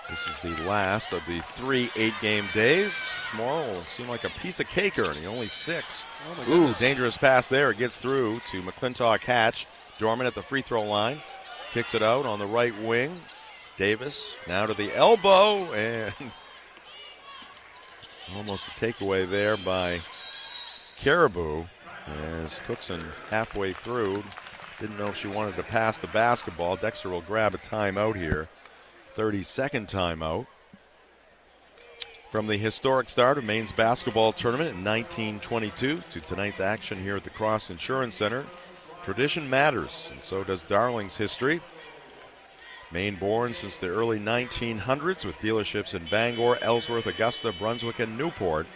This is the last of the 3 8-game days. Tomorrow will seem like a piece of cake, Ernie. Only 6. Oh my Ooh, goodness. dangerous pass there. It gets through to McClintock Hatch. Dorman at the free throw line. Kicks it out on the right wing. Davis now to the elbow, and almost a takeaway there by Caribou. As Cookson halfway through, didn't know if she wanted to pass the basketball. Dexter will grab a timeout here. 32nd timeout. From the historic start of Maine's basketball tournament in 1922 to tonight's action here at the Cross Insurance Center, tradition matters, and so does Darling's history. Maine born since the early 1900s with dealerships in Bangor, Ellsworth, Augusta, Brunswick, and Newport.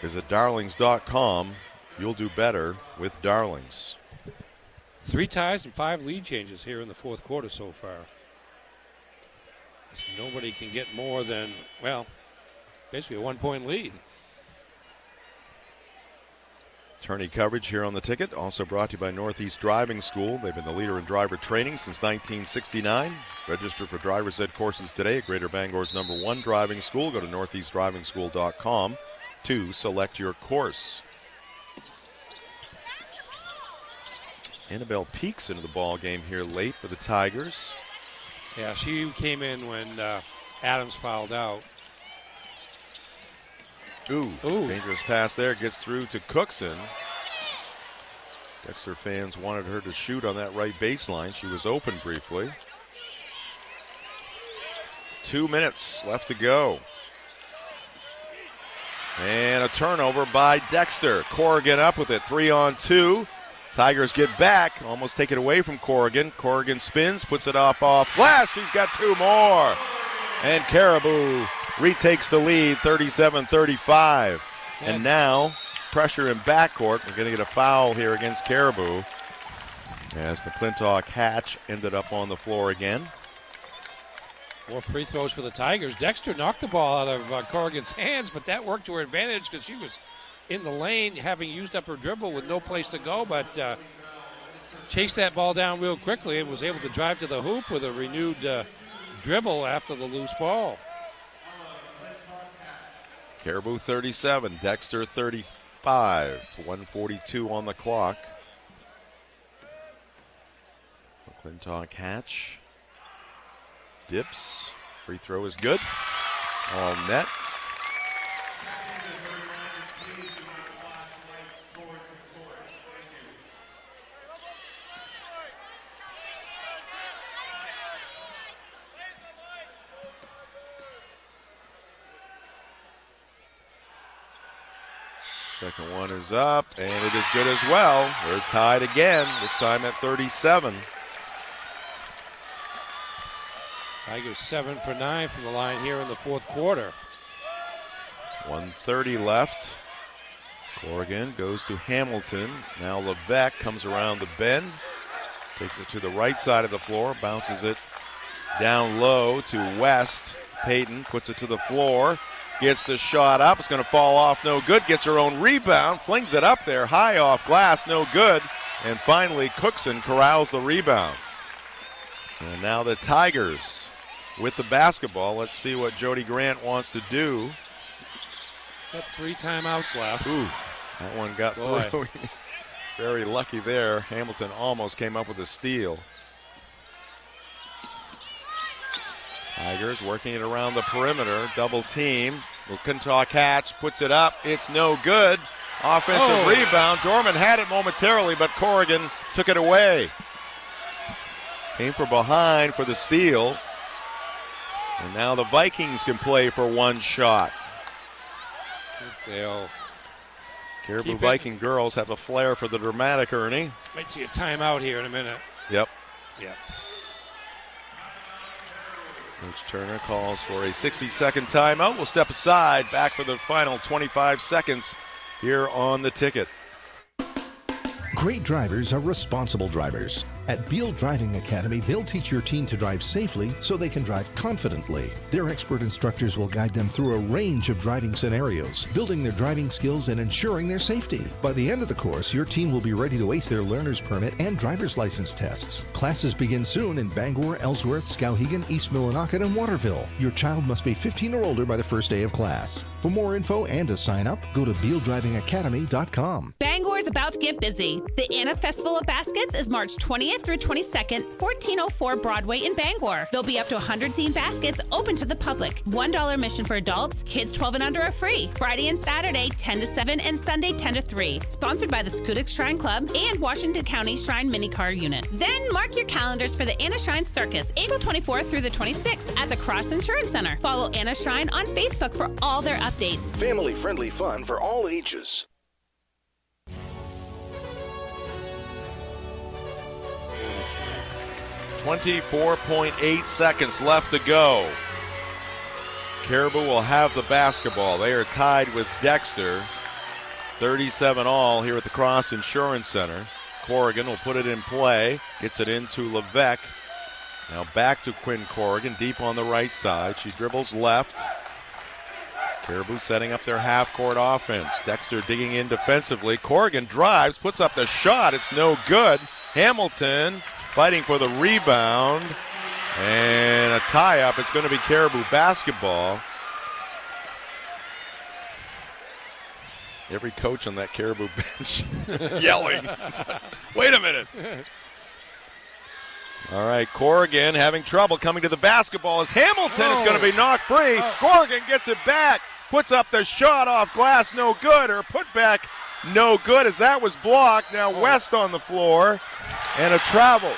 Visit darlings.com. You'll do better with Darlings. 3 ties and 5 lead changes here in the fourth quarter so far. So nobody can get more than, well, basically a 1-point lead. Tourney coverage here on the ticket, also brought to you by Northeast Driving School. They've been the leader in driver training since 1969. Register for driver's ed courses today at Greater Bangor's #1 driving school. Go to northeastdrivingschool.com to select your course. Annabelle Peaks into the ball game here late for the Tigers. Yeah, she came in when Adams fouled out. Ooh, dangerous pass there. Gets through to Cookson. Dexter fans wanted her to shoot on that right baseline. She was open briefly. 2 minutes left to go. And a turnover by Dexter. Corrigan up with it, 3-on-2. Tigers get back, almost take it away from Corrigan. Corrigan spins, puts it off glass. She's got 2 more. And Caribou retakes the lead, 37-35. And now, pressure in backcourt. We're going to get a foul here against Caribou, as McClintock Hatch ended up on the floor again. 4 free throws for the Tigers. Dexter knocked the ball out of Corrigan's hands, but that worked to her advantage because she was in the lane, having used up her dribble with no place to go, but chased that ball down real quickly and was able to drive to the hoop with a renewed dribble after the loose ball. Caribou 37, Dexter 35, 1:42 on the clock. McClintock Hatch dips, free throw is good, all net. Second one is up, and it is good as well. They're tied again, this time at 37. Tigers 7 for 9 from the line here in the fourth quarter. 1:30 left. Corrigan goes to Hamilton. Now Levesque comes around the bend, takes it to the right side of the floor, bounces it down low to West. Payton puts it to the floor. Gets the shot up. It's going to fall off. No good. Gets her own rebound. Flings it up there. High off glass. No good. And finally, Cookson corrals the rebound. And now the Tigers with the basketball. Let's see what Jody Grant wants to do. Got 3 timeouts left. Ooh, that one got through. Very lucky there. Hamilton almost came up with a steal. Tigers working it around the perimeter, double team. McClintock Hatch puts it up. It's no good. Offensive rebound. Dorman had it momentarily, but Corrigan took it away. Came from behind for the steal. And now the Vikings can play for one shot. Caribou Viking girls have a flair for the dramatic, Ernie. Might see a timeout here in a minute. Yep. Yep. Coach Turner calls for a 60-second timeout. We'll step aside, back for the final 25 seconds here on the ticket. Great drivers are responsible drivers. At Beal Driving Academy, they'll teach your teen to drive safely so they can drive confidently. Their expert instructors will guide them through a range of driving scenarios, building their driving skills and ensuring their safety. By the end of the course, your teen will be ready to ace their learner's permit and driver's license tests. Classes begin soon in Bangor, Ellsworth, Skowhegan, East Millinocket, and Waterville. Your child must be 15 or older by the first day of class. For more info and to sign up, go to BealDrivingAcademy.com. Bangor's about to get busy. The Anna Festival of Baskets is March 20th through 22nd, 1404 Broadway in Bangor. There'll be up to 100 themed baskets open to the public. $1 admission for adults. Kids 12 and under are free. Friday and Saturday, 10 to 7, and Sunday, 10 to 3. Sponsored by the Schoodic Shrine Club and Washington County Shrine Minicar Unit. Then mark your calendars for the Anna Shrine Circus, April 24th through the 26th at the Cross Insurance Center. Follow Anna Shrine on Facebook for all their updates. Family-friendly fun for all ages. 24.8 seconds left to go. Caribou will have the basketball. They are tied with Dexter 37 all here at the Cross Insurance Center. Corrigan will put it in play, gets it into Levesque. Now back to Quinn Corrigan, deep on the right side. She dribbles left. Caribou setting up their half-court offense. Dexter digging in defensively. Corrigan drives, puts up the shot. It's no good. Hamilton fighting for the rebound. And a tie-up. It's going to be Caribou basketball. Every coach on that Caribou bench yelling. Wait a minute. All right, Corrigan having trouble coming to the basketball as Hamilton is going to be knocked free. Corrigan gets it back, puts up the shot off glass, no good. Her putback, no good as that was blocked. Now West on the floor and a travel.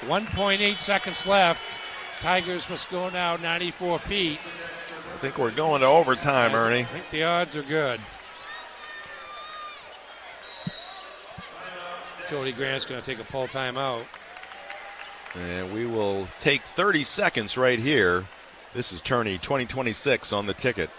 .8 seconds left. Tigers must go now 94 feet. I think we're going to overtime, Ernie. I think the odds are good. Jody Grant's going to take a full timeout. And we will take 30 seconds right here. This is Tourney 2026 on the ticket.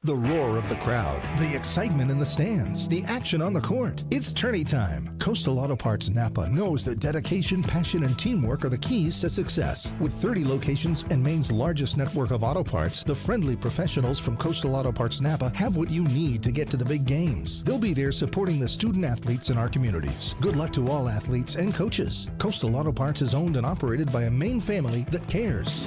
The roar of the crowd, the excitement in the stands, the action on the court. It's tourney time. Coastal Auto Parts Napa knows that dedication, passion, and teamwork are the keys to success. With 30 locations and Maine's largest network of auto parts, the friendly professionals from Coastal Auto Parts Napa have what you need to get to the big games. They'll be there supporting the student athletes in our communities. Good luck to all athletes and coaches. Coastal Auto Parts is owned and operated by a Maine family that cares.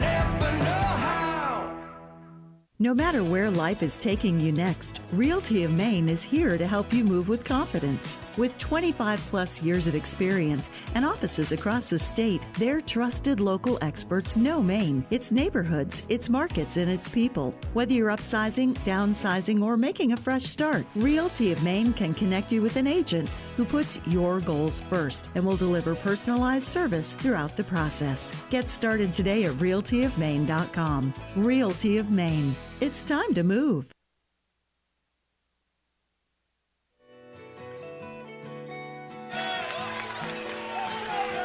No matter where life is taking you next, Realty of Maine is here to help you move with confidence. With 25 plus years of experience and offices across the state, their trusted local experts know Maine, its neighborhoods, its markets, and its people. Whether you're upsizing, downsizing, or making a fresh start, Realty of Maine can connect you with an agent who puts your goals first and will deliver personalized service throughout the process. Get started today at realtyofmaine.com. Realty of Maine. It's time to move.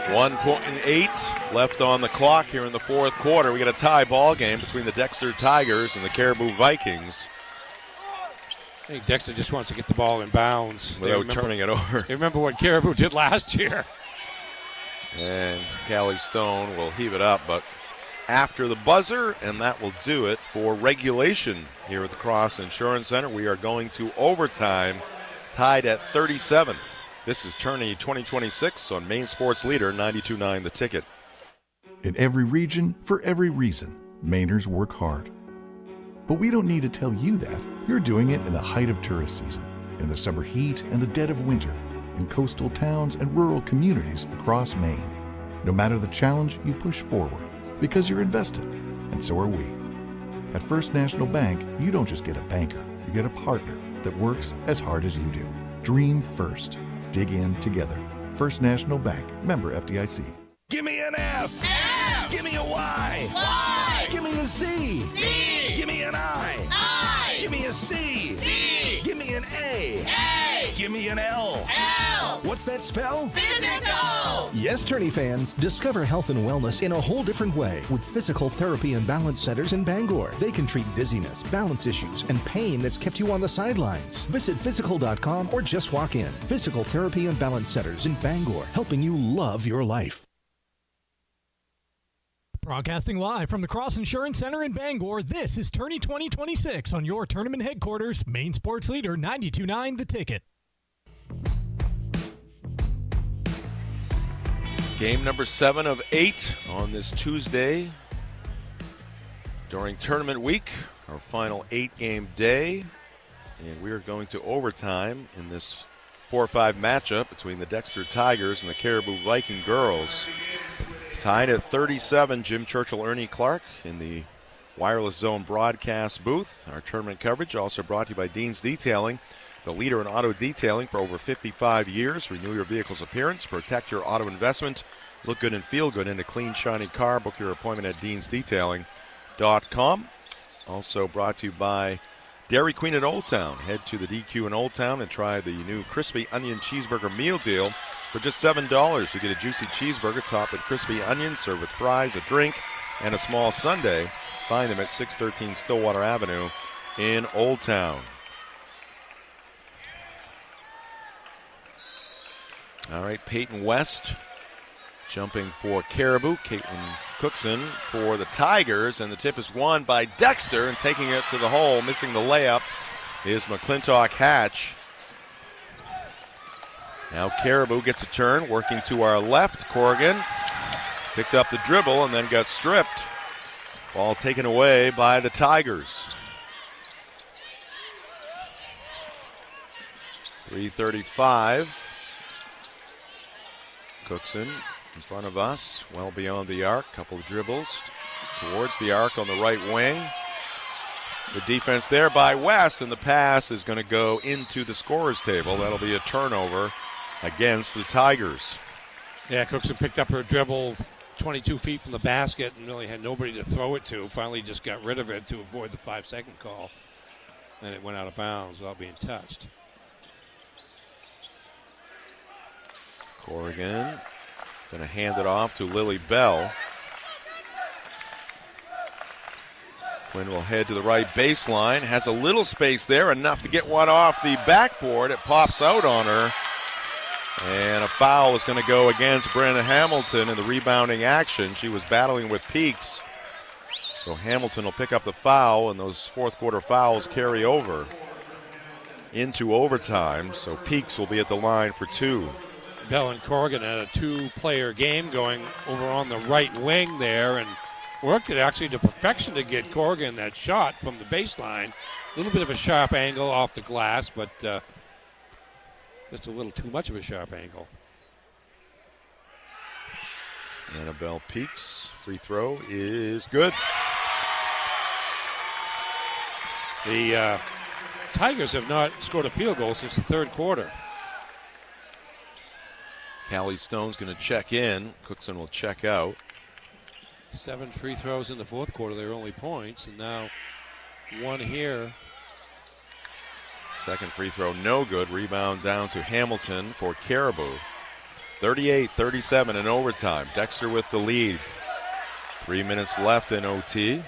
.8 left on the clock here in the fourth quarter. We got a tie ball game between the Dexter Tigers and the Caribou Vikings. I think Dexter just wants to get the ball in bounds. Without turning it over. Remember what Caribou did last year. And Callie Stone will heave it up, but after the buzzer, and that will do it for regulation here at the Cross Insurance Center. We are going to overtime, tied at 37. This is Tourney 2026 on Maine Sports Leader 92.9 The Ticket. In every region, for every reason, Mainers work hard. But we don't need to tell you that. You're doing it in the height of tourist season, in the summer heat and the dead of winter, in coastal towns and rural communities across Maine. No matter the challenge, you push forward. Because you're invested, and so are we. At First National Bank, you don't just get a banker, you get a partner that works as hard as you do. Dream first. Dig in together. First National Bank, member FDIC. Give me an F. F. Give me a Y. Y. Give me a Z. Z. Give me an I. I. Give me a C. C. Give me an A. A. Give me an L. L. What's that spell? Physical. Yes, Tourney fans, discover health and wellness in a whole different way with physical therapy and balance centers in Bangor. They can treat dizziness, balance issues, and pain that's kept you on the sidelines. Visit physical.com or just walk in. Physical therapy and balance centers in Bangor, helping you love your life. Broadcasting live from the Cross Insurance Center in Bangor, this is Tourney 2026 on your tournament headquarters, Maine Sports Leader 92.9 The Ticket. Game number 7 of 8 on this Tuesday during tournament week, our final 8-game day. And we are going to overtime in this 4-5 matchup between the Dexter Tigers and the Caribou Viking girls. Tied at 37, Jim Churchill, Ernie Clark in the Wireless Zone broadcast booth. Our tournament coverage also brought to you by Dean's Detailing, the leader in auto detailing for over 55 years. Renew your vehicle's appearance, protect your auto investment, look good and feel good in a clean, shiny car. Book your appointment at deansdetailing.com. Also brought to you by Dairy Queen in Old Town. Head to the DQ in Old Town and try the new crispy onion cheeseburger meal deal. For just $7, you get a juicy cheeseburger topped with crispy onions, served with fries, a drink, and a small sundae. find them at 613 Stillwater Avenue in Old Town. All right, Peyton West jumping for Caribou. Caitlin Cookson for the Tigers, and the tip is won by Dexter, and taking it to the hole, missing the layup, is McClintock Hatch. Now Caribou gets a turn, working to our left. Corrigan picked up the dribble and then got stripped. Ball taken away by the Tigers. 3:35. Cookson in front of us, well beyond the arc. Couple of dribbles towards the arc on the right wing. The defense there by West, and the pass is going to go into the scorer's table. That'll be a turnover against the Tigers. Yeah, Cookson picked up her dribble 22 feet from the basket and really had nobody to throw it to. Finally just got rid of it to avoid the 5-second call. And it went out of bounds without being touched. Corrigan going to hand it off to Lily Bell. Quinn will head to the right baseline. Has a little space there, enough to get one off the backboard. It pops out on her. And a foul is going to go against Brenna Hamilton in the rebounding action. She was battling with Peaks. So Hamilton will pick up the foul, and those fourth quarter fouls carry over into overtime. So Peaks will be at the line for two. Bell and Corrigan had a two-player game going over on the right wing there, and worked it actually to perfection to get Corrigan that shot from the baseline. A little bit of a sharp angle off the glass, but just a little too much of a sharp angle. Annabelle Peaks, free throw is good. The Tigers have not scored a field goal since the third quarter. Callie Stone's going to check in. Cookson will check out. 7 free throws in the fourth quarter. They were only points, and now one here. Second free throw, no good. Rebound down to Hamilton for Caribou. 38-37 in overtime. Dexter with the lead. 3 minutes left in OT.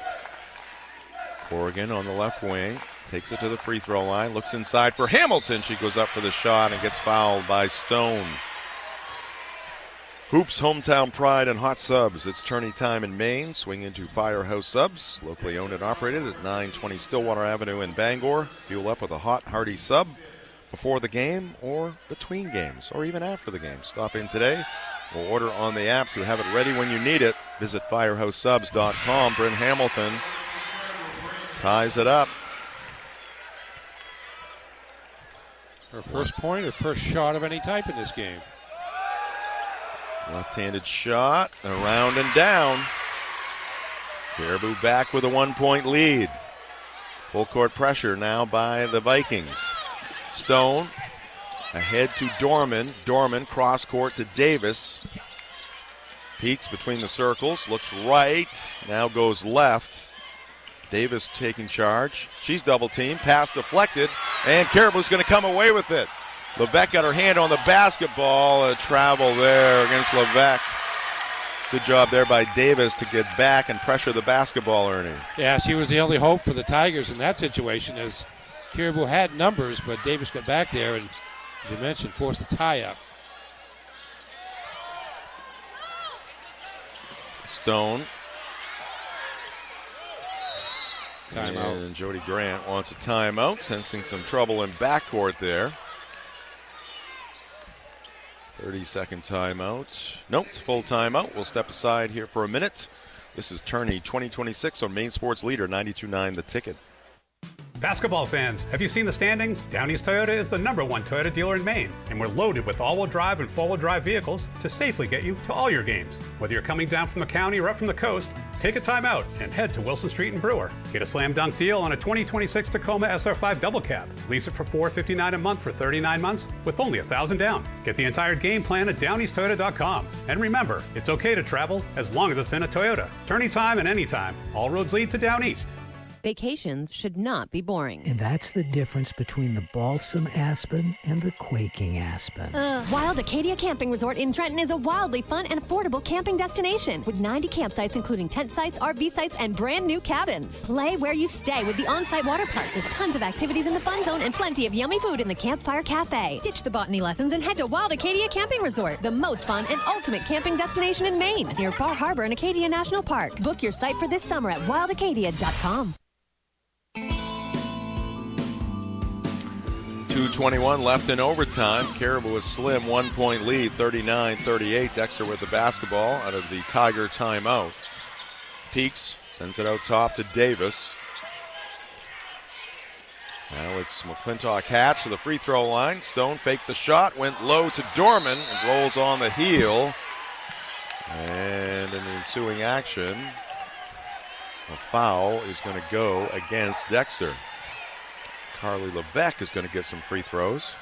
Corrigan on the left wing. Takes it to the free throw line. Looks inside for Hamilton. She goes up for the shot and gets fouled by Stone. Hoops, hometown pride, and hot subs. It's tourney time in Maine. Swing into Firehouse Subs, locally owned and operated at 920 Stillwater Avenue in Bangor. Fuel up with a hot, hearty sub before the game or between games or even after the game. Stop in today or order on the app to have it ready when you need it. Visit firehousesubs.com. Bryn Hamilton ties it up. Her first point, her first shot of any type in this game. Left-handed shot, around and down. Caribou back with a 1-point lead. Full court pressure now by the Vikings. Stone ahead to Dorman. Dorman cross court to Davis. Peeks between the circles, looks right, now goes left. Davis taking charge. She's double teamed, pass deflected, and Caribou's going to come away with it. Levesque got her hand on the basketball. A travel there against Levesque. Good job there by Davis to get back and pressure the basketball, Ernie. Yeah, she was the only hope for the Tigers in that situation, as Caribou had numbers, but Davis got back there and, as you mentioned, forced a tie-up. Stone. Timeout. And Jody Grant wants a timeout, sensing some trouble in backcourt there. 30-second timeout. Nope, it's full timeout. We'll step aside here for a minute. This is Tourney 2026 on Maine Sports Leader 92.9 The Ticket. Basketball fans, have you seen the standings? Down East Toyota is the #1 Toyota dealer in Maine, and we're loaded with all-wheel drive and four-wheel drive vehicles to safely get you to all your games. Whether you're coming down from the county or up from the coast, take a time out and head to Wilson Street and Brewer. Get a slam dunk deal on a 2026 Tacoma SR5 double cab. Lease it for $459 a month for 39 months with only $1,000 down. Get the entire game plan at downeasttoyota.com. And remember, it's okay to travel as long as it's in a Toyota. Tourney time and anytime. All roads lead to Down East. Vacations should not be boring. And that's the difference between the balsam aspen and the quaking aspen. Wild Acadia Camping Resort in Trenton is a wildly fun and affordable camping destination with 90 campsites, including tent sites, RV sites, and brand new cabins. Play where you stay with the on-site water park. There's tons of activities in the fun zone and plenty of yummy food in the Campfire Cafe. Ditch the botany lessons and head to Wild Acadia Camping Resort, the most fun and ultimate camping destination in Maine, near Bar Harbor and Acadia National Park. Book your site for this summer at wildacadia.com. 2:21 left in overtime. Caribou a slim 1-point lead, 39-38. Dexter with the basketball out of the Tiger timeout. Peaks, sends it out top to Davis. Now it's McClintock Hatch to the free throw line. Stone faked the shot, went low to Dorman, and rolls on the heel. And in the ensuing action, a foul is going to go against Dexter. Carly Levesque is going to get some free throws.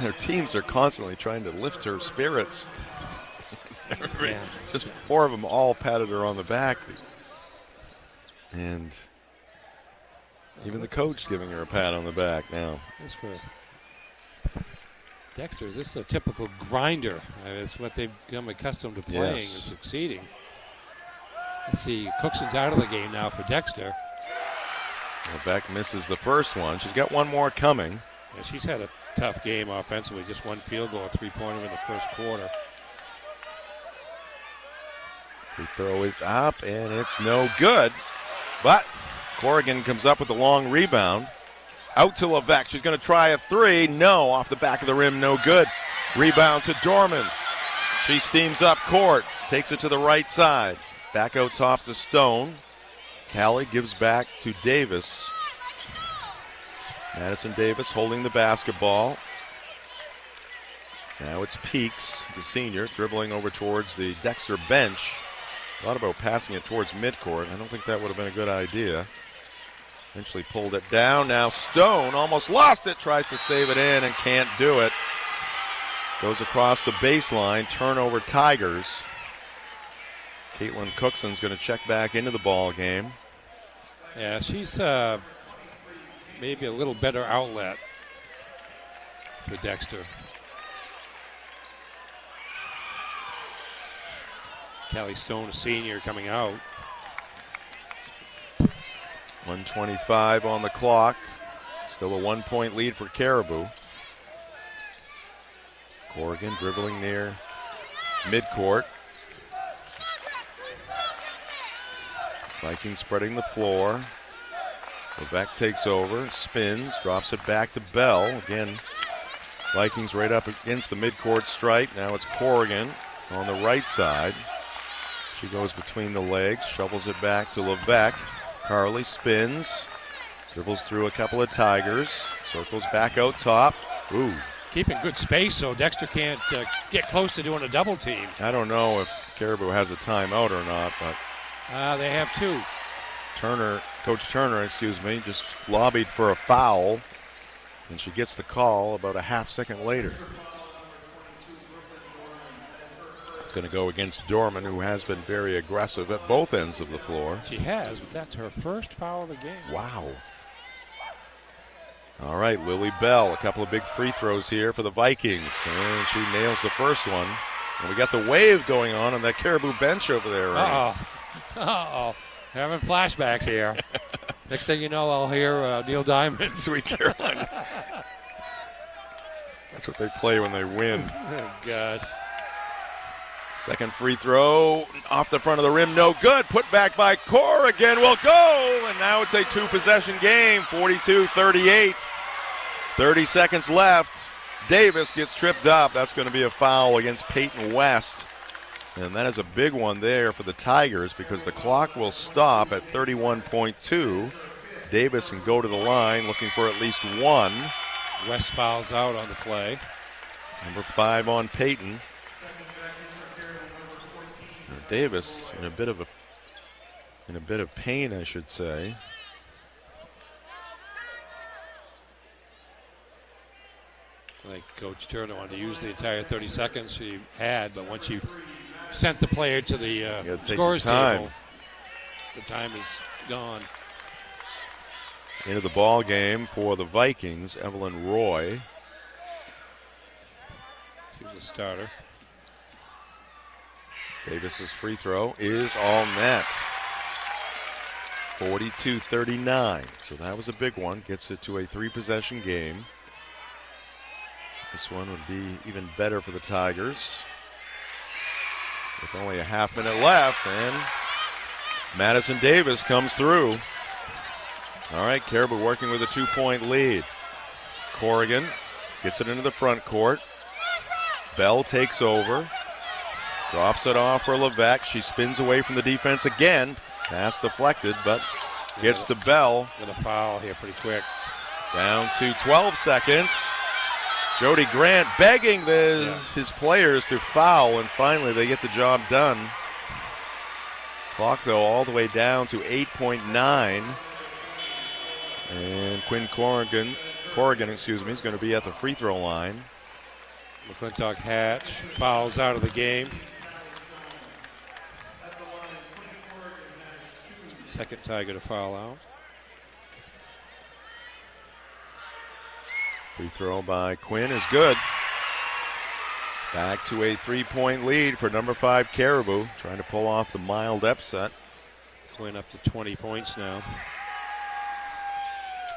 Their teams are constantly trying to lift her spirits. Just 4 of them all patted her on the back. And even the coach giving her a pat on the back now. As for Dexter, this is a typical grinder. It's what they've become accustomed to playing and succeeding. Let's see, Cookson's out of the game now for Dexter. Levesque misses the first one. She's got one more coming. Yeah, she's had a tough game offensively. Just one field goal, a three-pointer in the first quarter. Free throw is up, and it's no good. But Corrigan comes up with the long rebound. Out to Levesque. She's going to try a three. No, off the back of the rim, no good. Rebound to Dorman. She steams up court, takes it to the right side. Back out top to Stone. Callie gives back to Davis. Madison Davis holding the basketball. Now it's Peaks, the senior, dribbling over towards the Dexter bench. Thought about passing it towards midcourt. I don't think that would have been a good idea. Eventually pulled it down. Now Stone almost lost it. Tries to save it in and can't do it. Goes across the baseline. Turnover Tigers. Caitlin Cookson's going to check back into the ball game. Yeah, she's maybe a little better outlet for Dexter. Callie Stone, a senior, coming out. 1:25 on the clock. Still a 1-point lead for Caribou. Corrigan dribbling near midcourt. Vikings spreading the floor. Levesque takes over, spins, drops it back to Bell. Again, Vikings right up against the midcourt stripe. Now it's Corrigan on the right side. She goes between the legs, shovels it back to Levesque. Carly spins, dribbles through a couple of Tigers, circles back out top. Ooh. Keeping good space so Dexter can't get close to doing a double team. I don't know if Caribou has a timeout or not, but they have two. Coach Turner, just lobbied for a foul, and she gets the call about a half second later. It's going to go against Dorman, who has been very aggressive at both ends of the floor. She has, but that's her first foul of the game. Wow. All right, Lily Bell, a couple of big free throws here for the Vikings, and she nails the first one. And we got the wave going on that Caribou bench over there. Right? Uh-oh. Having flashbacks here. Next thing you know, I'll hear Neil Diamond. Sweet Caroline. That's what they play when they win. Oh, gosh. Second free throw off the front of the rim, no good. Put back by Corrigan will go, and now it's a two-possession game, 42-38. 30 seconds left. Davis gets tripped up. That's going to be a foul against Peyton West. And that is a big one there for the Tigers because the clock will stop at 31.2. Davis can go to the line looking for at least one. West fouls out on the play. Number 5 on Peyton. Davis in a bit of pain, I should say. I think Coach Turner wanted to use the entire 30 seconds she had, but once you sent the player to the scorer's table, the time is gone. Into the ball game for the Vikings, Evelyn Roy. She was a starter. Davis's free throw is all net. 42-39. So that was a big one. Gets it to a 3-possession game. This one would be even better for the Tigers. With only a half minute left, and Madison Davis comes through. All right, Caribou working with a 2-point lead. Corrigan gets it into the front court. Bell takes over. Drops it off for Levesque. She spins away from the defense again. Pass deflected, but gets to Bell. Gonna foul here pretty quick. Down to 12 seconds. Jody Grant begging his players to foul, and finally they get the job done. Clock, though, all the way down to 8.9. And Quinn Corrigan, is going to be at the free throw line. McClintock Hatch fouls out of the game. Second Tiger to foul out. Free throw by Quinn is good. Back to a 3-point lead for number 5 Caribou, trying to pull off the mild upset. Quinn up to 20 points now.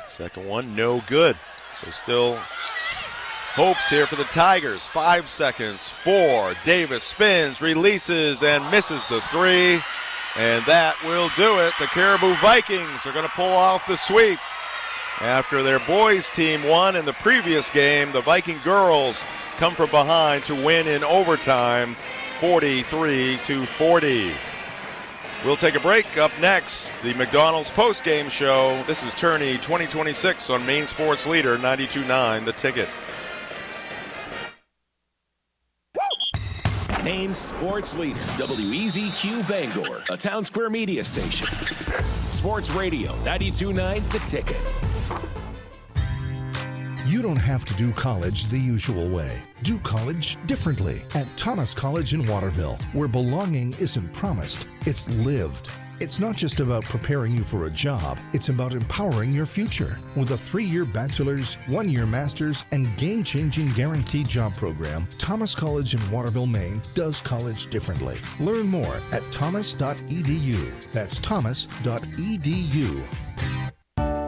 Second one, no good. So still hopes here for the Tigers. 5 seconds, 4. Davis spins, releases, and misses the 3. And that will do it. The Caribou Vikings are going to pull off the sweep. After their boys team won in the previous game, the Viking girls come from behind to win in overtime, 43-40. We'll take a break. Up next, the McDonald's postgame show. This is Tourney 2026 on Maine Sports Leader 92.9 The Ticket. Maine Sports Leader, WEZQ Bangor, a Town Square media station. Sports Radio 92.9 The Ticket. You don't have to do college the usual way. Do college differently at Thomas College in Waterville, where belonging isn't promised, it's lived. It's not just about preparing you for a job, it's about empowering your future. With a 3-year bachelor's, 1-year master's, and game-changing guaranteed job program, Thomas College in Waterville, Maine does college differently. Learn more at thomas.edu. That's thomas.edu.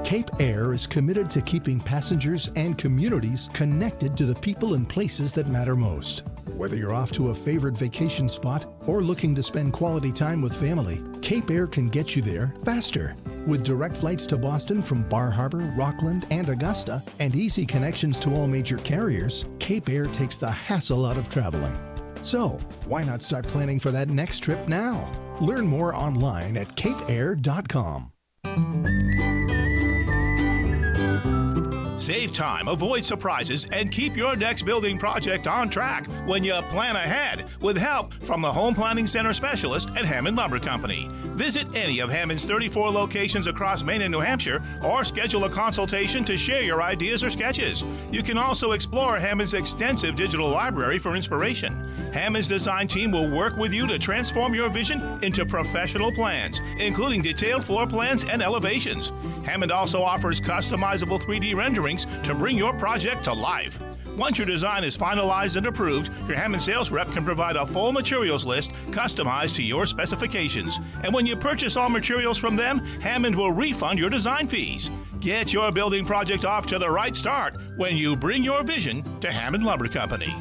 Cape Air is committed to keeping passengers and communities connected to the people and places that matter most. Whether you're off to a favorite vacation spot or looking to spend quality time with family, Cape Air can get you there faster. With direct flights to Boston from Bar Harbor, Rockland, and Augusta, and easy connections to all major carriers, Cape Air takes the hassle out of traveling. So, why not start planning for that next trip now? Learn more online at capeair.com. Save time, avoid surprises, and keep your next building project on track when you plan ahead with help from the Home Planning Center specialist at Hammond Lumber Company. Visit any of Hammond's 34 locations across Maine and New Hampshire or schedule a consultation to share your ideas or sketches. You can also explore Hammond's extensive digital library for inspiration. Hammond's design team will work with you to transform your vision into professional plans, including detailed floor plans and elevations. Hammond also offers customizable 3D renderings to bring your project to life. Once your design is finalized and approved, your Hammond sales rep can provide a full materials list customized to your specifications. And when you purchase all materials from them, Hammond will refund your design fees. Get your building project off to the right start when you bring your vision to Hammond Lumber Company.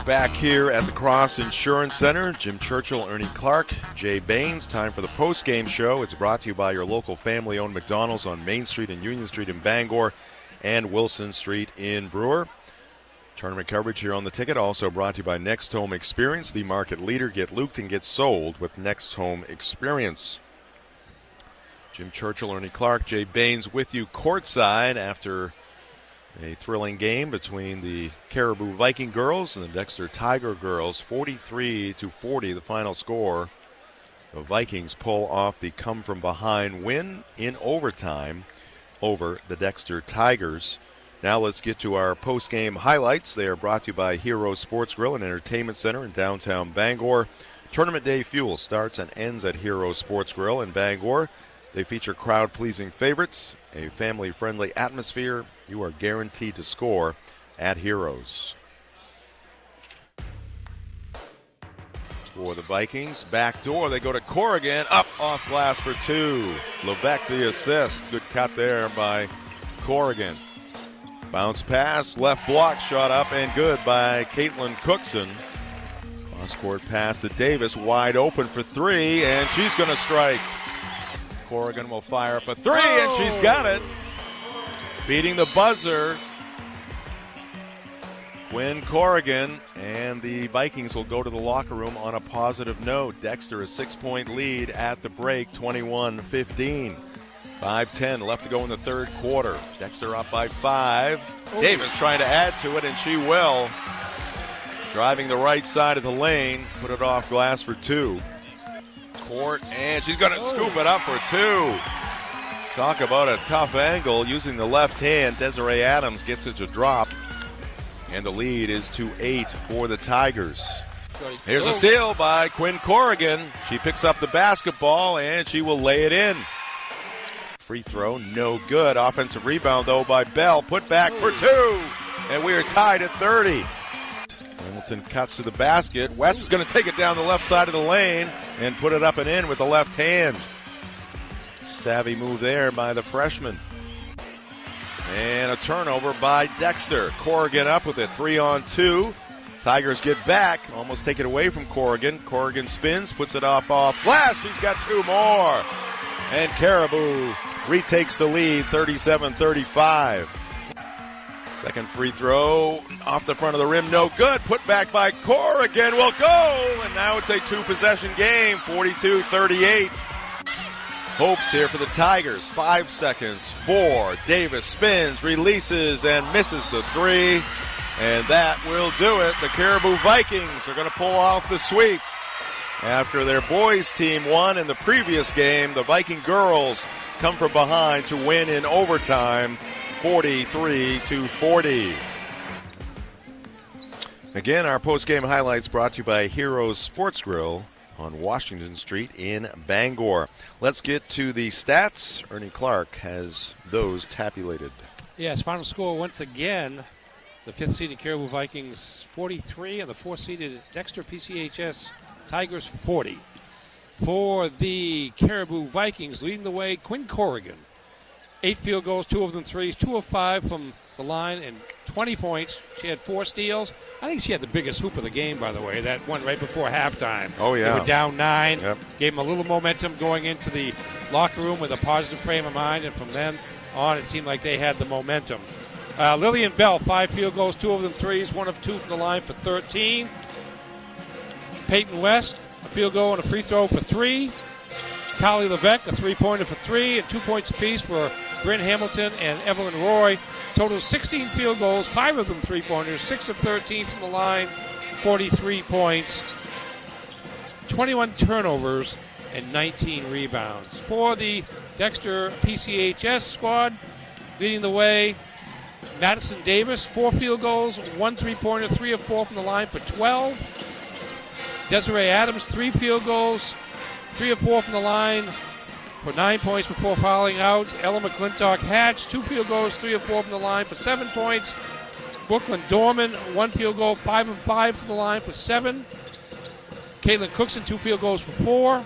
Back here at the Cross Insurance Center, Jim Churchill, Ernie Clark, Jay Baines. Time for the post-game show. It's brought to you by your local family-owned McDonald's on Main Street and Union Street in Bangor and Wilson Street in Brewer. Tournament coverage here on the Ticket also brought to you by Next Home Experience, the market leader. Get looped and get sold with Next Home Experience. Jim Churchill, Ernie Clark, Jay Baines with you courtside after a thrilling game between the Caribou Viking girls and the Dexter Tiger girls. 43-40 the final score. The Vikings pull off the come-from-behind win in overtime over the Dexter Tigers. Now let's get to our post-game highlights. They are brought to you by Hero Sports Grill and Entertainment Center in downtown Bangor. Tournament Day Fuel starts and ends at Hero Sports Grill in Bangor. They feature crowd-pleasing favorites, a family-friendly atmosphere. You are guaranteed to score at Heroes. For the Vikings, back door, they go to Corrigan, up off glass for two. Levesque the assist. Good cut there by Corrigan. Bounce pass, left block, shot up and good by Caitlin Cookson. Cross-court pass to Davis, wide open for three, and she's going to strike. Corrigan will fire up a three, and she's got it. Beating the buzzer, Quinn Corrigan, and the Vikings will go to the locker room on a positive note. Dexter a 6-point lead at the break, 21-15. 5:10 left to go in the third quarter. Dexter up by 5. Davis trying to add to it, and she will. Driving the right side of the lane, put it off glass for 2. Court, and she's going to scoop it up for 2. Talk about a tough angle using the left hand. Desiree Adams gets it to drop, and the lead is to 8 for the Tigers. Here's a steal by Quinn Corrigan. She picks up the basketball, and she will lay it in. Free throw, no good. Offensive rebound, though, by Bell. Put back for 2, and we are tied at 30. Hamilton cuts to the basket. West is going to take it down the left side of the lane and put it up and in with the left hand. Savvy move there by the freshman. And a turnover by Dexter. Corrigan up with it, 3-on-2. Tigers get back, almost take it away from Corrigan. Corrigan spins, puts it off glass. She's got 2 more. And Caribou retakes the lead, 37-35. Second free throw off the front of the rim, no good. Put back by Corrigan will go, and now it's a 2-possession game, 42-38. Hopes here for the Tigers. 5 seconds. 4. Davis spins, releases, and misses the 3. And that will do it. The Caribou Vikings are going to pull off the sweep. After their boys team won in the previous game, the Viking girls come from behind to win in overtime, 43-40. Again, our post-game highlights brought to you by Heroes Sports Grill on Washington Street in Bangor. Let's get to the stats. Ernie Clark has those tabulated. Yes, final score once again. The 5th-seeded Caribou Vikings 43 and the 4th-seeded Dexter PCHS Tigers 40. For the Caribou Vikings, leading the way, Quinn Corrigan. 8 field goals, 2 of them threes, 2 of 5 from the line, and 20 points. She had 4 steals. I think she had the biggest hoop of the game, by the way, that one right before halftime. Oh, yeah. They were down 9. Yep. Gave them a little momentum going into the locker room with a positive frame of mind, and from then on, it seemed like they had the momentum. Lillian Bell, 5 field goals, 2 of them threes, 1 of 2 from the line for 13. Peyton West, a field goal and a free throw for 3. Kylie Levesque, a 3-pointer for 3, and 2 points apiece for Bryn Hamilton and Evelyn Roy. Total 16 field goals, 5 of them 3-pointers, 6 of 13 from the line, 43 points, 21 turnovers, and 19 rebounds. For the Dexter PCHS squad, leading the way, Madison Davis, 4 field goals, 1 3-pointer, 3 of 4 from the line for 12. Desiree Adams, 3 field goals, 3 of 4 from the line for 9 points before fouling out. Ella McClintock Hatch, 2 field goals, 3 of 4 from the line for 7 points. Brooklyn Dorman, 1 field goal, 5 of 5 from the line for 7. Caitlin Cookson, 2 field goals for 4.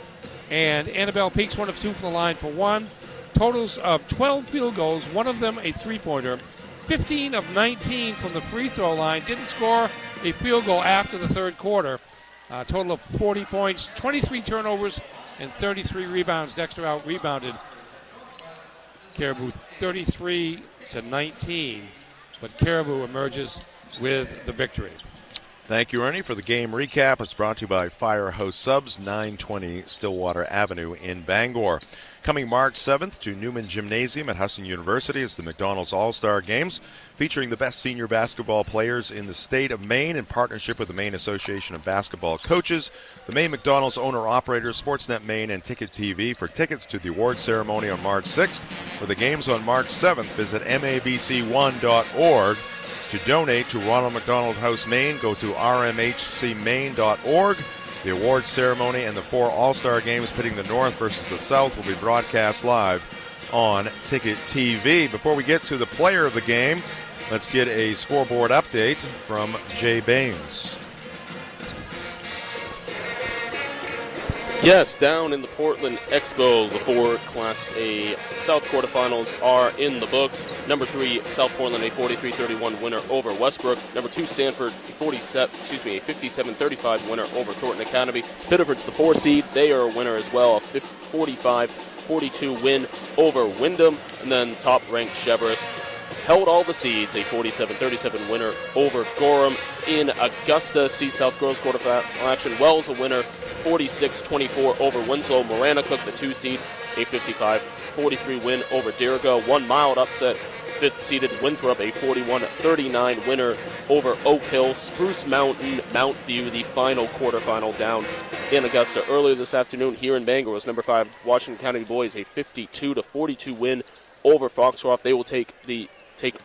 And Annabelle Peaks, 1 of 2 from the line for 1. Totals of 12 field goals, 1 of them a 3-pointer. 15 of 19 from the free throw line. Didn't score a field goal after the third quarter. Total of 40 points, 23 turnovers, and 33 rebounds. Dexter out-rebounded Caribou 33-19, but Caribou emerges with the victory. Thank you, Ernie, for the game recap. It's brought to you by Firehouse Subs, 920 Stillwater Avenue in Bangor. Coming March 7th to Newman Gymnasium at Husson University is the McDonald's All-Star Games, featuring the best senior basketball players in the state of Maine in partnership with the Maine Association of Basketball Coaches, the Maine McDonald's owner-operators, Sportsnet Maine, and Ticket TV. For tickets to the award ceremony on March 6th, for the games on March 7th, visit mabc1.org. To donate to Ronald McDonald House Maine, go to rmhcmaine.org. The awards ceremony and the 4 All-Star games pitting the North versus the South will be broadcast live on Ticket TV. Before we get to the player of the game, let's get a scoreboard update from Jay Baines. Yes, down in the Portland Expo, the 4 Class A South quarterfinals are in the books. Number 3, South Portland, a 43-31 winner over Westbrook. Number 2, Sanford, a 57-35 winner over Thornton Academy. Biddeford's the 4 seed. They are a winner as well, a 45-42 win over Wyndham. And then top-ranked Cheverus held all the seeds, a 47-37 winner over Gorham. In Augusta, C-South Girls quarterfinal action, Wells a winner, 46-24 over Winslow. Maranacook, the 2 seed, a 55-43 win over Dirigo. One mild upset, 5th seeded Winthrop, a 41-39 winner over Oak Hill. Spruce Mountain, Mount View, the final quarterfinal down in Augusta. Earlier this afternoon here in Bangor was number 5 Washington County Boys, a 52-42 win over Foxcroft. They will take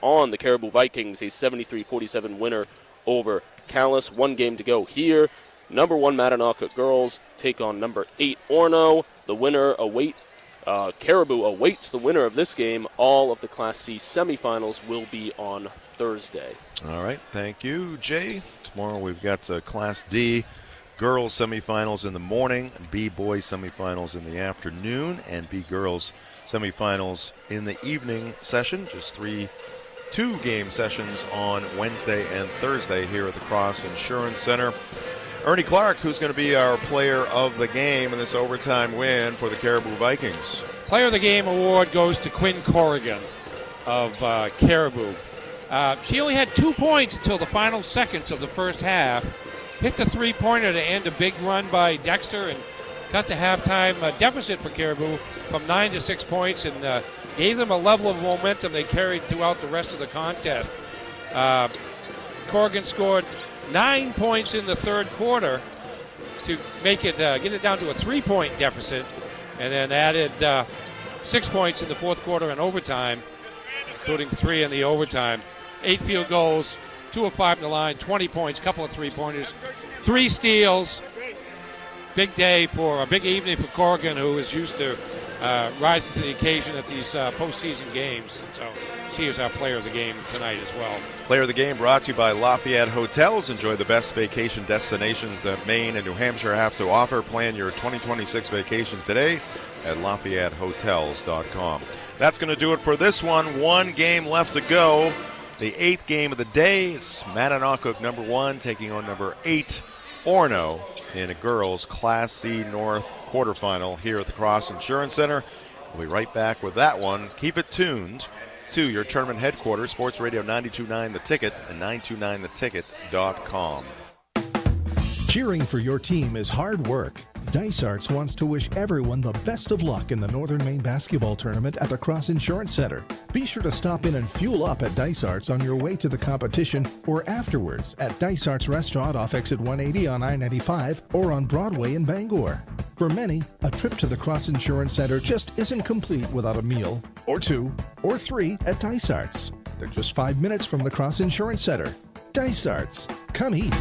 on the Caribou Vikings, a 73-47 winner over Calais. 1 game to go here. Number 1 Mattanocket girls take on number 8 Orono. The winner Caribou awaits the winner of this game. All of the Class C semifinals will be on Thursday. All right, thank you, Jay. Tomorrow we've got Class D girls semifinals in the morning, B boys semifinals in the afternoon, and B girls semifinals in the evening session. Just 2-game sessions on Wednesday and Thursday here at the Cross Insurance Center. Ernie Clark, who's going to be our player of the game in this overtime win for the Caribou Vikings? Player of the game award goes to Quinn Corrigan of Caribou. She only had 2 points until the final seconds of the first half. Hit the 3-pointer to end a big run by Dexter and cut the halftime deficit for Caribou from 9 to 6 points, and gave them a level of momentum they carried throughout the rest of the contest. Corrigan scored 9 points in the third quarter to make it get it down to a 3-point deficit, and then added 6 points in the fourth quarter and overtime, including 3 in the overtime. 8 field goals, 2 of 5 from the line, 20 points, couple of 3-pointers, 3 steals. Big day for a big evening for Corrigan, who is used to rising to the occasion at these postseason games. And so she is our player of the game tonight as well. Player of the game brought to you by Lafayette Hotels. Enjoy the best vacation destinations that Maine and New Hampshire have to offer. Plan your 2026 vacation today at LafayetteHotels.com. That's going to do it for this one. 1 game left to go. The 8th game of the day is Mattanocket number 1 taking on number 8 Orono in a girls Class C North quarterfinal here at the Cross Insurance Center. We'll be right back with that one. Keep it tuned to your tournament headquarters, Sports Radio 92.9 The Ticket and 929theticket.com. Cheering for your team is hard work. Dice Arts wants to wish everyone the best of luck in the Northern Maine Basketball Tournament at the Cross Insurance Center. Be sure to stop in and fuel up at Dice Arts on your way to the competition or afterwards at Dice Arts Restaurant off exit 180 on I-95 or on Broadway in Bangor. For many, a trip to the Cross Insurance Center just isn't complete without a meal, or 2, or 3 at Dice Arts. They're just 5 minutes from the Cross Insurance Center. Dice Arts. Come eat.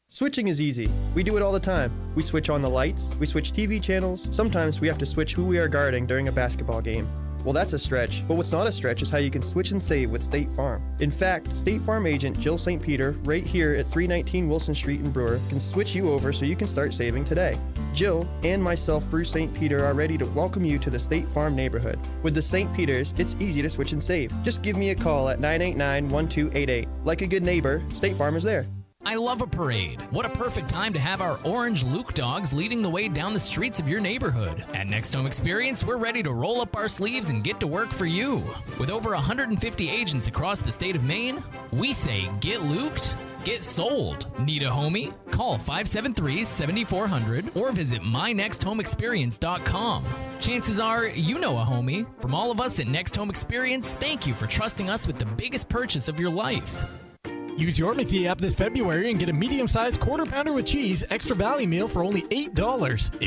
Switching is easy. We do it all the time. We switch on the lights, we switch TV channels, sometimes we have to switch who we are guarding during a basketball game. Well, that's a stretch, but what's not a stretch is how you can switch and save with State Farm. In fact, State Farm agent Jill St. Peter, right here at 319 Wilson Street in Brewer, can switch you over so you can start saving today. Jill and myself, Bruce St. Peter, are ready to welcome you to the State Farm neighborhood. With the St. Peters, it's easy to switch and save. Just give me a call at 989-1288. Like a good neighbor, State Farm is there. I love a parade. What a perfect time to have our orange Luke dogs leading the way down the streets of your neighborhood. At Next Home Experience, we're ready to roll up our sleeves and get to work for you. With over 150 agents across the state of Maine, we say get Luked Get sold. Need a homie? Call 573-7400 or visit mynexthomeexperience.com. Chances are you know a homie. From all of us at Next Home Experience, thank you for trusting us with the biggest purchase of your life. Use your McD app this February and get a medium-sized quarter pounder with cheese extra value meal for only $8.